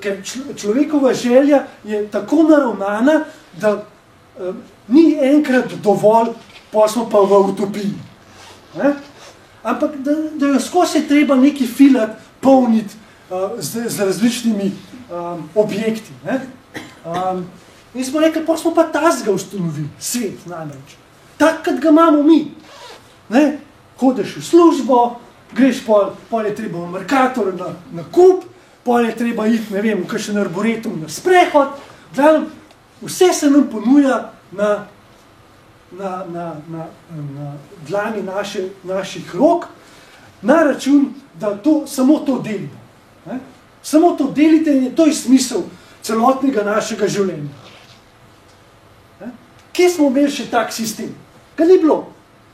ker človekova želja je tako naravnana, da ni enkrat dovolj, pa smo pa v utopiji. Ampak da jo skozi je treba neki filati, polniti z različnimi objekti. In smo rekli, pa smo pa tazga ustanovili, svet namreč. Tak, kot ga imamo mi. Hodeš v službo, greš pol je treba v Mercator na kup, pol je treba iti, ne vem, v kakšen arboretum na sprehod. Vse se nam ponuja na dlani naših rok, na račun, da samo to delimo. Samo to delite in to je smisel celotnega našega življenja. Kje smo imeli še tak sistem? Ga ni bilo.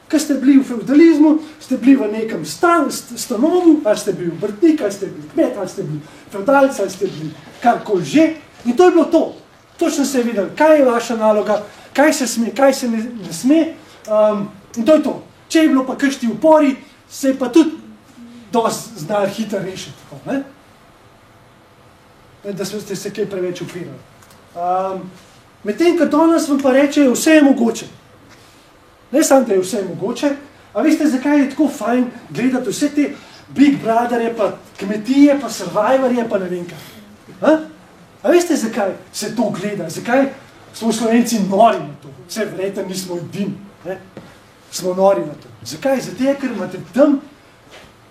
Ko ste bili v feudalizmu, ste bili v nekem stanovu, ali ste bili obrtnik, ali ste bili kmet, ali ste bili feudalci, ali ste bili karkoli že. In to je bilo to. Točno se je videli, kaj je vaša naloga, kaj se sme, kaj se ne sme. In to je to. Če je bilo pa kakšni upori, se je pa tudi dosti znali hitro rešiti. Tako, da ste se kaj preveč upirali. Medtem, ko danes vam pa reče, vse je mogoče. Ne samo, da je vse mogoče, a veste, zakaj je tako fajn gledati vse te Big Brotherje, pa kmetije, pa Survivorje, pa ne vem kaj. A veste, zakaj se to gleda? Zakaj smo Slovenci nori na to? Vse verjetno nismo edini. Smo nori na to. Zakaj? Zato, ker imate tam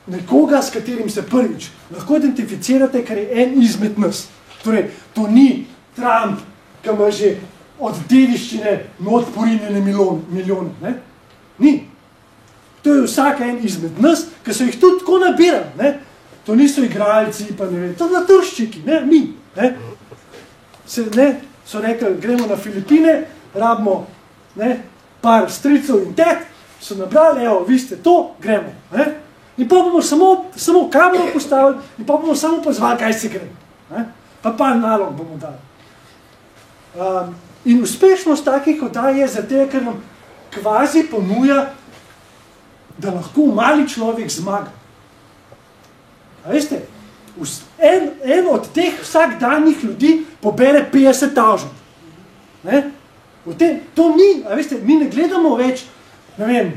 nekoga, s katerim se prvič lahko identificirate, ker je en izmed nas. Torej, to ni Trump, ki ima že od dediščine not porinjene milijone. Ne? Ni. To je vsak en izmed nas, ki so jih tudi tako nabirali. Ne? To niso igralci, pa ne vem, to naturščiki, ne? Mi. Ne? So rekli, gremo na Filipine, rabimo par stricov in tet, so nabrali, evo, vi ste to, gremo. Ne? In pa bomo samo kamero postavili in pa bomo samo pozvali, kaj se gre. Ne? Pa par nalog bomo dali. In uspešnost takih oddaj je zato, ker nam kvazi ponuja, da lahko mali človek zmaga. A veste, en od teh vsakdanjih ljudi pobere 50,000. To ni, a veste, mi ne gledamo več, ne vem,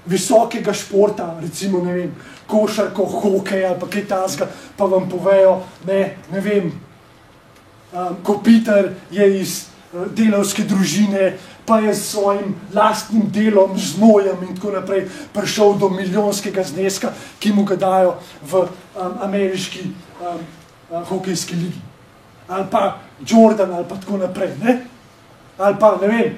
visokega športa, recimo, ne vem, košarko, hokej ali pa kaj tasga, pa vam povejo, ne vem, Kopitar je iz delavske družine, pa je s svojim lastnim delom, znojem in tako naprej prišel do milijonskega zneska, ki mu ga dajo v ameriški hokejski ligi. Ali pa Jordan, ali pa tako naprej. Ne? Ali pa, ne vem,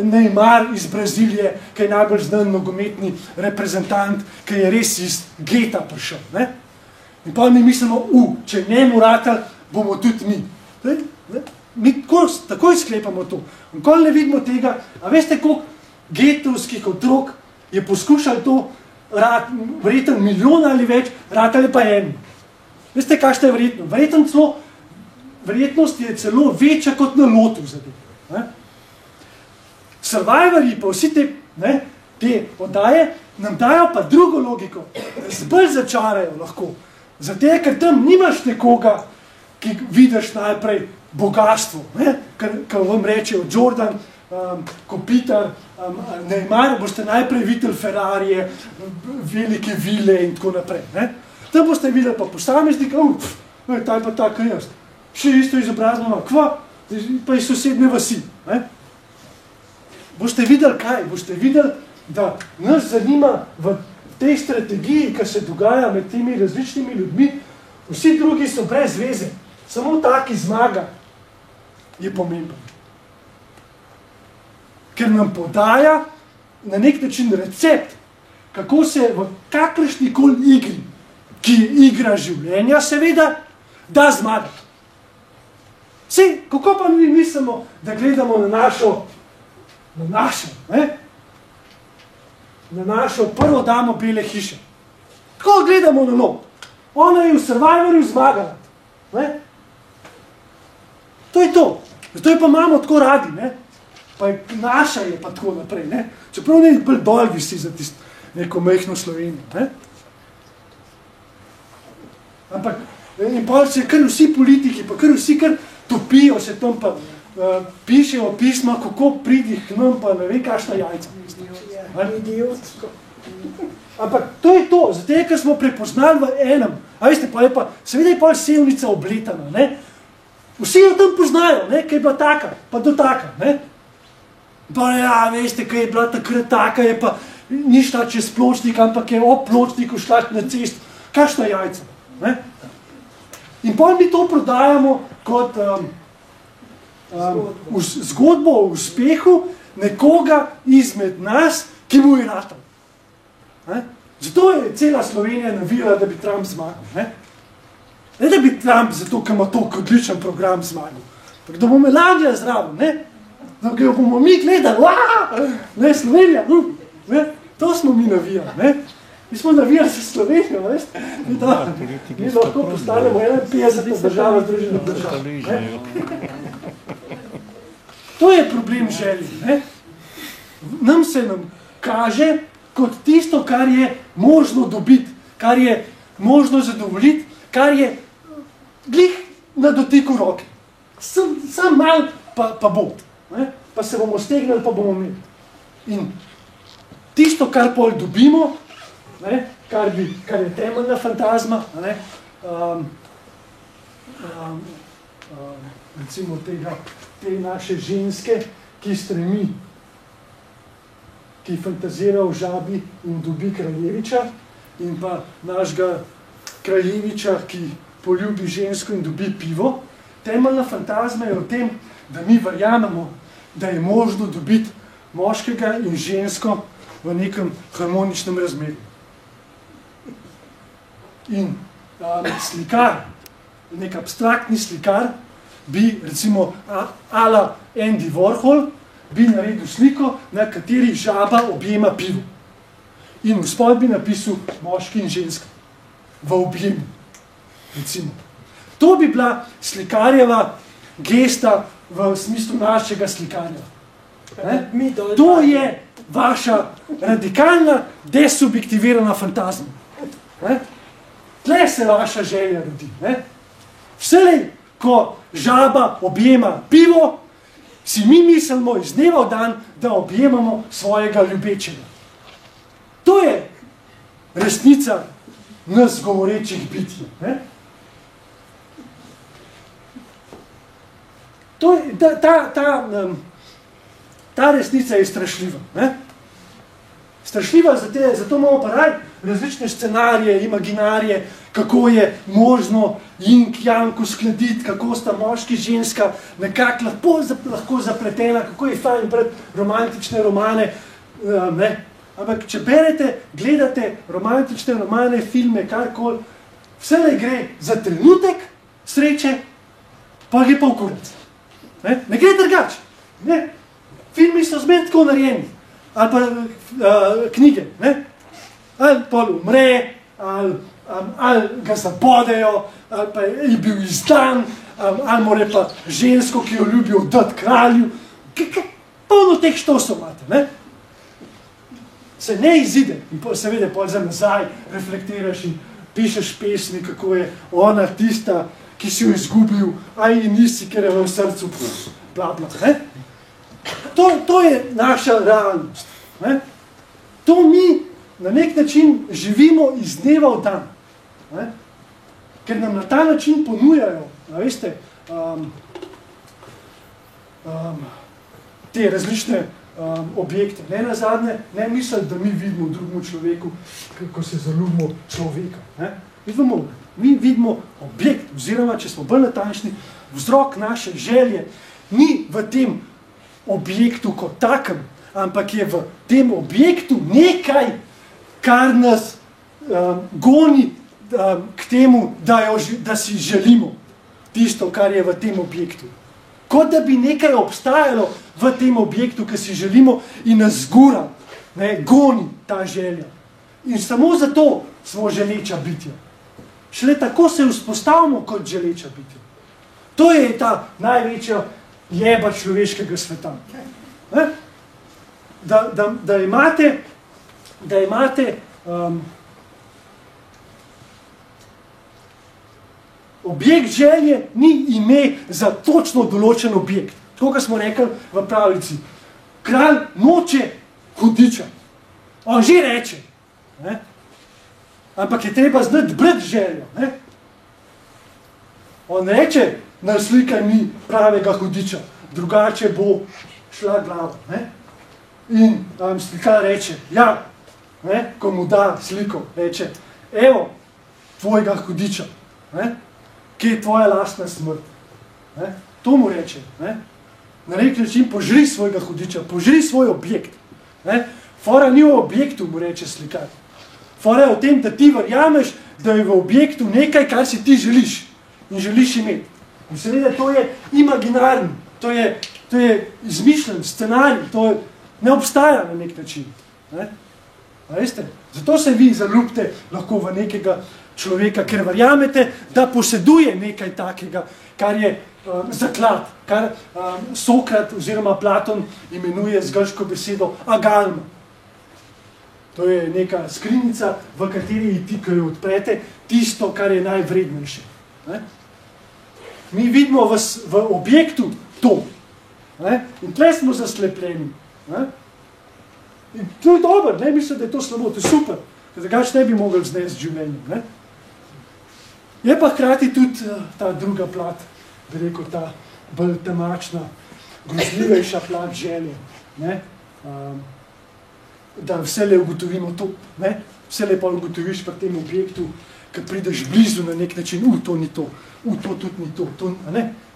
Neymar iz Brazilije, ki je najbolj znan nogometni reprezentant, ki je res iz geta prišel. Ne? In pa mi mislimo, če ne morata, bomo tudi mi. Mi takoj sklepamo to. Nikoli ne vidimo tega, a veste, koliko getovskih otrok je poskušal to, verjetno milijon ali več, ratali pa en. Veste, kakšna je verjetnost? Verjetnost je celo večja kot na lotu zadev. Survivorji pa vsi te oddaje nam dajo pa drugo logiko, da se bolj začarajo lahko. Zato, ker tam nimaš nekoga, ki vidiš najprej bogatstvo, ker vam rečejo Jordan, Kopitar, Neymar, boste najprej videli Ferrarije, velike vile in tako naprej. Tam boste videli pa posameznika, ta je pa tako jaz, še isto izobrazno ima, pa iz sosedne vasi. Boste videli kaj? Boste videli, da nas zanima v tej strategiji, ki se dogaja med temi različnimi ljudmi, vsi drugi so brez veze. Samo taki zmaga je pomemben. Ker nam podaja na nek način recept, kako se v kakršnikoli igri, ki je igra življenja, seveda, da zmagati. Sej, kako pa mi mislimo, da gledamo na našo prvo damo Bele hiše? Tako gledamo na njo. Ona je v Survivorju zmagala. Ne? To je to. Zato je pa imamo tako radi. Ne? Pa je, naša je pa tako naprej. Ne? Čeprav ne bolj dol visi za tisto neko majhno Slovenijo. Ne? Ampak, in pa se kar vsi politiki, pa kar vsi kar topijo se tam, pa pišejo pisma, kako pridi k nam, pa ne ve, kakšna jajca. Idiotsko. Ampak to je to, zato je, ker smo prepoznali v enem. A veste, pa je pa, seveda je pa Sevnica obletana, ne? Vsi jo tam poznajo, ne? Kaj je bila taka, pa do taka, ne? Pa ja, veste, kaj je bila takrat taka, je pa ni šla čez pločnik, ampak je ob pločniku šla na cesto. Kakšna jajca, ne? In potem mi to prodajamo kot zgodbo o uspehu nekoga izmed nas, ki mu je ratal. Zato je cela Slovenija navijala, da bi Trump zmagal. Ne da bi Trump zato, ker ima toliko odličen program zmagal. Da bomo Melania zraven, ne? Da jo bomo mi gledali, ne, Slovenija, ne? To smo mi navijali, ne? Mi smo navijali za Slovenijo, veste? Mi lahko postanemo 51. država Združenih držav. To je problem želje, ne? Nam se kaže kot tisto, kar je možno dobiti, kar je možno zadovoljiti, kar je glih na dotiku roke. Sam mal pa bo, ne? Pa se bomo stegnili, pa bomo imeli. In tisto, kar pol dobimo, ne? Kar je temeljna fantazma, ne? Recimo te naše ženske, ki stremi, ki fantazira v žabi in dobi kraljeviča, in pa našega kraljeviča, ki poljubi žensko in dobi pivo. Temeljna fantazma je v tem, da mi verjamemo, da je možno dobiti moškega in žensko v nekem harmoničnem razmerju. In slikar, nek abstraktni slikar, bi recimo ala Andy Warhol, bi naredil sliko, na kateri žaba objema pivo. In v spod bi napisal moški in ženska. V objemu, recimo. To bi bila slikarjeva gesta v smislu našega slikarja. To je vaša radikalna, desubjektivirana fantazma. Tle se vaša želja rodi. Vselej, ko žaba objema pivo, si mi mislimo iz dneva v dan, da objemamo svojega ljubečega. To je resnica nas govorečih bitij. Ta resnica je strašljiva. Strašljiva, zato imamo pa raj različne scenarije, imaginarije, kako je možno yin yang uskladiti, kako sta moški ženska nekako lahko zapletena, kako je fajn brati romantične romane. Ampak, če berete, gledate romantične romane, filme, karkoli, vselej gre za trenutek sreče, pa gre pa v kurac. Ne gre drugače. Filmi so zmeraj tako narejeni. Ali pa knjige. Ali pa umre, ali ga zabodejo, ali pa je bil izdan, ali more pa žensko, ki jo ljubijo, dati kralju. Polno teh štosov imate. Se ne izide in seveda pol za nazaj reflektiraš in pišeš pesmi, kako je ona tista, ki si jo izgubil, aj nisi, ker je v srcu, bla, bla. To je naša realnost. To mi na nek način živimo iz dneva v dan. Ker nam na ta način ponujajo, veste, te različne objekte. Ne nazadnje, ne misliti, da mi vidimo drugemu človeku, ko se zaljubimo človeka. Mi vidimo objekt, oziroma, če smo bolj natančni, vzrok naše želje ni v tem objektu kot takem, ampak je v tem objektu nekaj, kar nas goni k temu, da si želimo tisto, kar je v tem objektu. Kot da bi nekaj obstajalo v tem objektu, ki si želimo in nas zgura, goni ta želja. In samo zato smo želeča bitja. Šele tako se vzpostavimo kot želeča bitja. To je ta največja jeba človeškega sveta. Da imate objekt želje ni ime za točno določen objekt. Tako, kot smo rekli v pravljici. Kralj noče hudiča. On že reče. Ampak je treba znati brati željo. On reče, naslikaj mi pravega hudiča, drugače bo šla glava. In slikar reče, ja, ko mu da sliko, reče, evo, tvojega hudiča. Kje je tvoja lastna smrt? To mu reče. Na nek način požri svojega hudiča, požri svoj objekt. Fora ni v objektu, mu reče slikar. Fora je v tem, da ti verjameš, da je v objektu nekaj, kar si ti želiš in želiš imeti. In seveda to je imaginarno, to je izmišljen scenarij, to ne obstaja na nek način. Veste? Zato se vi zaljubite lahko v nekega človeka, ker verjamete, da poseduje nekaj takega, kar je zaklad, kar Sokrat oziroma Platon imenuje z grško besedo agalma. To je neka skrinjica, v kateri ti, ko jo odprete, tisto, kar je najvrednejše. Mi vidimo v objektu to. In tle smo zaslepljeni. In to je dobro, ne mislim, da je to slabo, to je super, ker drugače ne bi mogli znesti življenje. Je pa hkrati tudi ta druga plat, bi rekel, ta bolj temačna, grozljivejša plat želje. Da vsele ugotovimo to. Vsele pa ugotoviš pri tem objektu, kad prideš blizu na nek način, to ni to, to tudi ni to,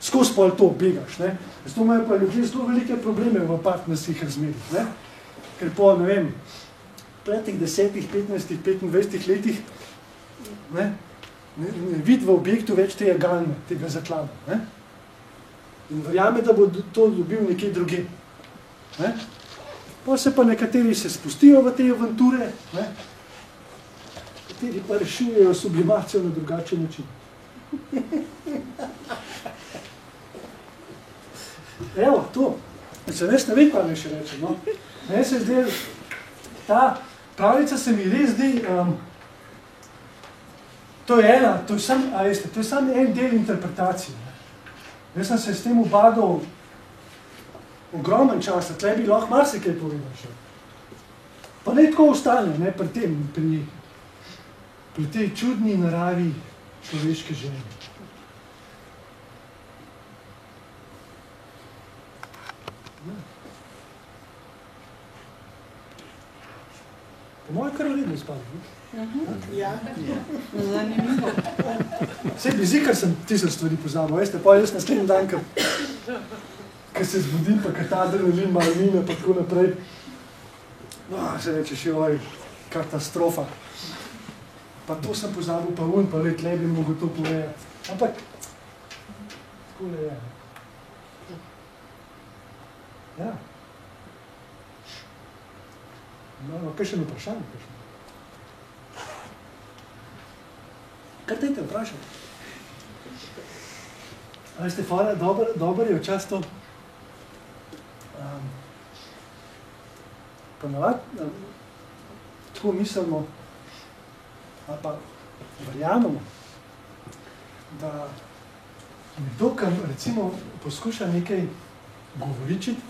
skozi pol to begaš. Zato imajo pa ljudje zelo velike probleme v partnerskih razmerih. Ker po, ne vem, petih, 10, 15, 25 letih ne vidi v objektu več te agalme, tega zaklada. In verjame, da bo to dobil nekje druge. Pa se pa nekateri se spustijo v te avanture, kateri pa rešujejo sublimacijo na drugačen način. Evo, to. Se ne vem, kaj me še reče. Meni se zdi, ta pravljica se mi res zdi, to je samo en del interpretacije. Jaz sem se s tem ubadal ogromen časa, tle bi lahko marsikaj povedal še. Pa ne tako ostane, pri tem, pri tej čudni naravi človeške želje. Po moje kar vredno izpali. Ja, zanimivo. Vse bi zikar sem 1000 stvari pozabil, veste, pa jaz naslednji dan, ker se zbudim, pa ker ta adrenalin malo mine, pa tako naprej. Se rečeš, joj, katastrofa. Pa to sem pozabil, pa pa le bi mogel to povedati. Ampak, tako le je. Ja. Kaj še ne vprašanje? Kar dajte vprašati? Ali ste fora, dober je včas to? Ponavad, tako mislimo, ali pa verjamemo, da nekdo, ki recimo poskuša nekaj govoričiti,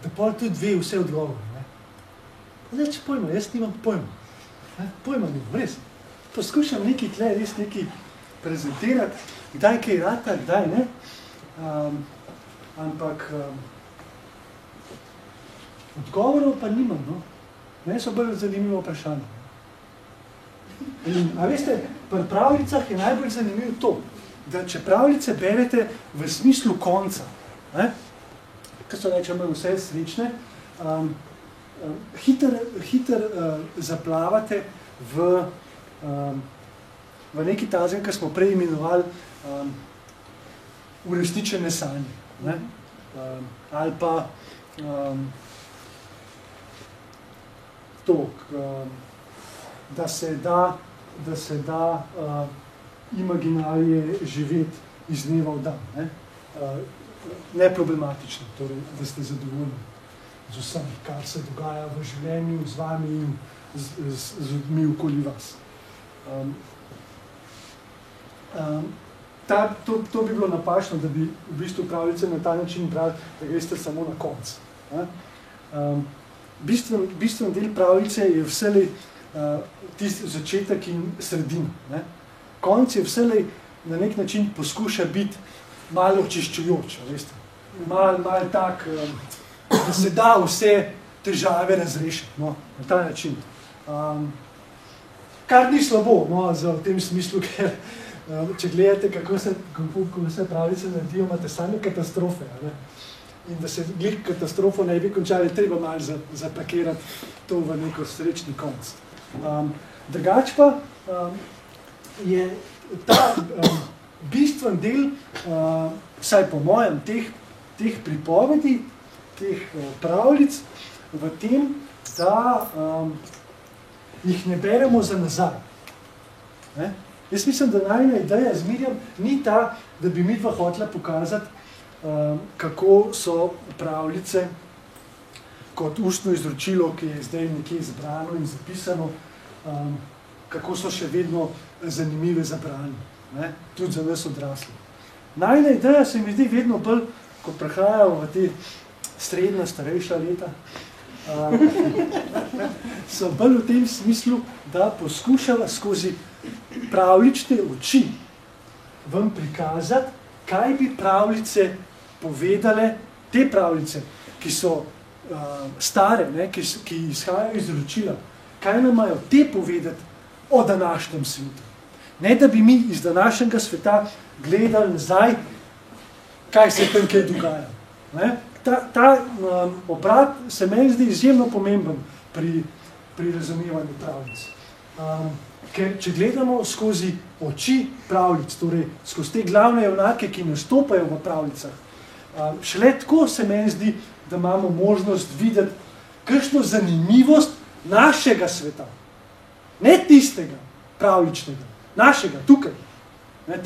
da pol tudi ve vse odgovore. Zdaj, če pojma, jaz nimam pojma. Pojma nimam, res. Poskušam nekaj tle, res nekaj prezentirati, kdaj kaj rata, kdaj ne. Ampak odgovorov pa nimam, no. Meni so bolj zanimivo vprašanje. A veste, pri pravljicah je najbolj zanimivo to, da če pravljice berete v smislu konca, kar so rečemo vse srečne, hiter zaplavate v neki tazen, kar smo prej imenovali uresničene sanje. Ne? Ali pa to, da se da imaginarije živeti iz dneva v dan. Neproblematično, torej, da ste zadovoljni z vsem, kar se dogaja v življenju, z vami in z ljudmi okoli vas. To bi bilo napačno, da bi v bistvu pravljice na ta način brali, da greste samo na konc. Bistven del pravljice je vselej tisti začetek in sredina. Konc je vselej na nek način poskuša biti malo očiščujoč, veste. Malo tak, da se da vse težave razrešiti, no, na ta način. Kar ni slabo, no, v tem smislu, ker če gledate, kako se pravljice naredijo, imate same katastrofe. Ne? In da se glih katastrofo ne bi končali, treba malo zapakirati to v neko srečni konc. Drugač pa je ta bistven del, vsaj po mojem, teh pripovedi, teh pravljic v tem, da jih ne beremo za nazaj. Ne? Jaz mislim, da najna ideja z Mirjam ni ta, da bi midva hotela pokazati, kako so pravljice kot ustno izročilo, ki je zdaj nekje zbrano in zapisano, kako so še vedno zanimive za branje, ne? Tudi za nas odrasli. Najna ideja se mi zdi vedno bolj, ko prehajajo v te srednja, starejša leta, so bolj v tem smislu, da poskušava skozi pravljične oči vam prikazati, kaj bi pravljice povedale, te pravljice, ki so stare, ne, ki izhajajo iz ročila, kaj nam imajo te povedati o današnjem svetu. Ne, da bi mi iz današnjega sveta gledali nazaj, kaj se tam kaj dogaja. Ne? Ta obrat se meni zdi izjemno pomemben pri razumevanju pravljic. Ker če gledamo skozi oči pravljic, torej skozi te glavne junake, ki nastopajo v pravljicah, šele tako se meni zdi, da imamo možnost videti kakšno zanimivost našega sveta. Ne tistega pravljičnega, našega, tukaj, ne,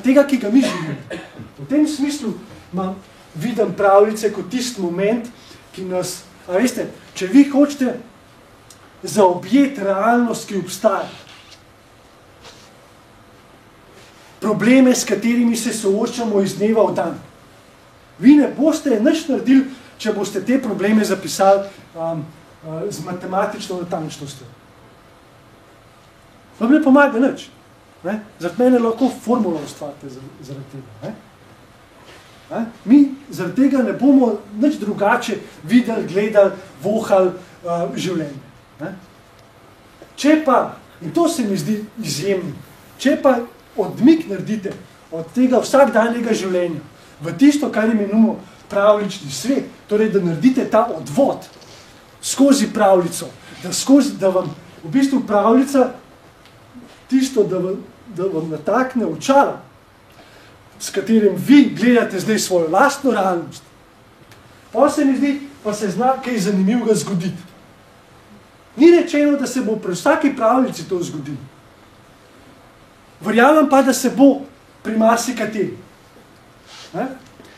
tega, ki ga mi živimo. V tem smislu vidim pravljice kot tisti moment, ki nas, a veste, če vi hočete zaobjeti realnost, ki obstaja, probleme, s katerimi se soočamo iz dneva v dan, vi ne boste nič naredili, če boste te probleme zapisali z matematično natančnostjo. Vam ne pomaga nič. Zaradi mene lahko formulo ustvarite zaradi tega. Ne? Mi zaradi tega ne bomo nič drugače videli, gledali, vohali življenje. Ne? Če pa, in to se mi zdi izjemno, če pa odmik naredite od tega vsakdanjega življenja v tisto, kar imenujemo pravljični svet, torej da naredite ta odvod skozi pravljico, da vam v bistvu pravljica tisto, da vam natakne očala, s katerim vi gledate zdaj svojo lastno realnost, pa se mi zdi, pa se zna kaj zanimivega zgoditi. Ni rečeno, da se bo pri vsaki pravljici to zgodilo. Verjamem pa, da se bo pri marsikateri.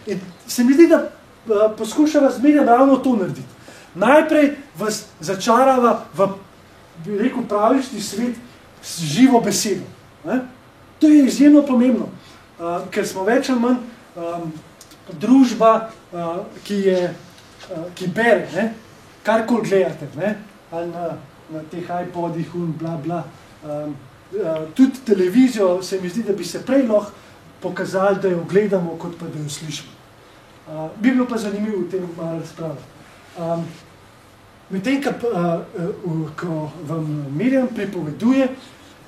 In se mi zdi, da poskušava zmerjam ravno to narediti. Najprej vas začarava v, bi rekel, pravljični svet s živo besedo. To je izjemno pomembno, ker smo več ali manj družba, ki bere, karkoli gledate, ali na teh iPodih in bla bla. Tudi televizijo se mi zdi, da bi se prej lahko pokazali, da jo gledamo, kot pa da jo slišimo. Bi bilo pa zanimivo v tem malo razpravljati. Medtem, ko vam Mirjam pripoveduje,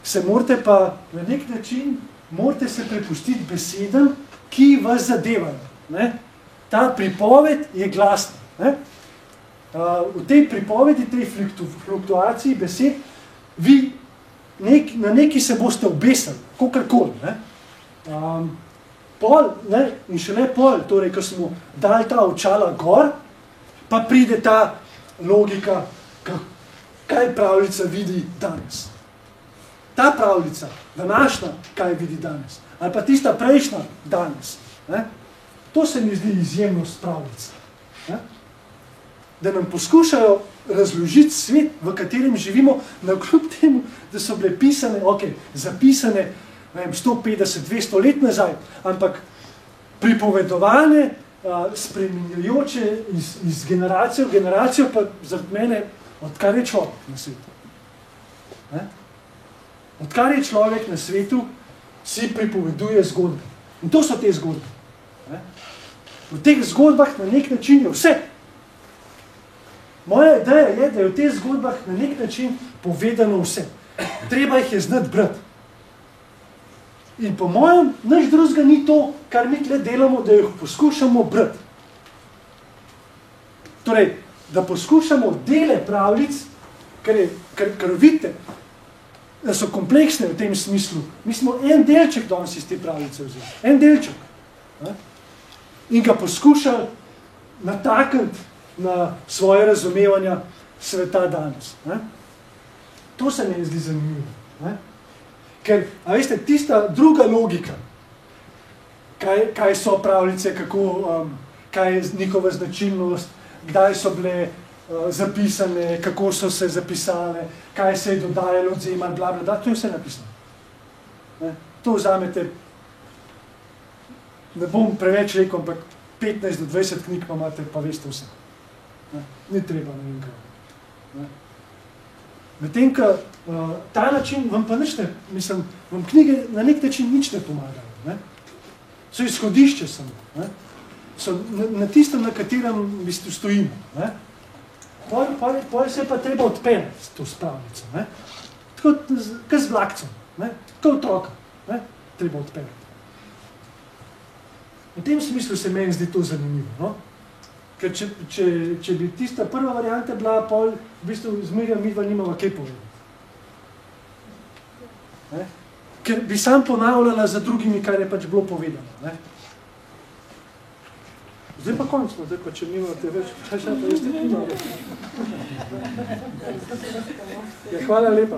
se morate pa na nek način se prepustiti besedam, ki vas zadevajo. Ne? Ta pripoved je glasna. Ne? V tej pripovedi, tej fluktuaciji besed, vi na neki se boste obesali, kakorkoli. pol, ne, in šele pol, torej, ko smo dali ta očala gor, pa pride ta logika, kaj pravljica vidi danes. Ta pravljica, današnja, kaj vidi danes, ali pa tista prejšnja danes. Ne? To se mi zdi izjemnost pravljica. Ne? Da nam poskušajo razložiti svet, v katerem živimo, navkljub temu, da so bile pisane, zapisane, ne vem, 150-200 let nazaj, ampak pripovedovane, spreminjajoče iz generacijo v generacijo, pa za mene, odkar je človek na svetu. Ne? Odkar je človek na svetu, si pripoveduje zgodbe. In to so te zgodbe. Ne? V teh zgodbah na nek način je vse. Moja ideja je, da je v teh zgodbah na nek način povedano vse. Treba jih je znati brati. In po mojem, nič drugega ni to, kar mi tle delamo, da jih poskušamo brati. Torej, da poskušamo dele pravljic, ker vidite, da so kompleksne v tem smislu. Mi smo en delček danes iz te pravljice vzeli. En delček. Ne? In ga poskušali natakniti na svoje razumevanja sveta danes. Ne? To se mi zdi zanimivo. Ne? Ker, a veste, tista druga logika, kaj so pravljice, kaj je njihova značilnost, kdaj so bile zapisane, kako so se zapisale, kaj se je dodajalo, odzemalo, bla, bla, bla, to je vse napisano. Ne? To vzamete, ne bom preveč rekel, ampak 15 do 20 knjig pa imate, pa veste vse. Ne? Ni treba, ne vem kaj. Medtem, ko ta način vam pa nič ne, mislim, vam knjige na nek način nič ne pomagajo. Ne? So izhodišče samo. Ne? So na tistem, na katerem v bistvu stojimo. Ne? Pol se pa treba odpeljati to spravljico. Ne? Tako kot z vlakcem, ne? Tako otroka, ne? Treba odpeljati. V tem smislu se meni zdi to zanimivo. No? Ker če bi tista prva varianta bila, pol v bistvu zmerja midva nimava kaj povedati. Ne? Ker bi sam ponavljala za drugimi, kar je pač bilo povedano. Ne? Zdaj pa končno, zdaj pa če nimate več, kaj še pa jeste tudi. Ja, hvala lepa.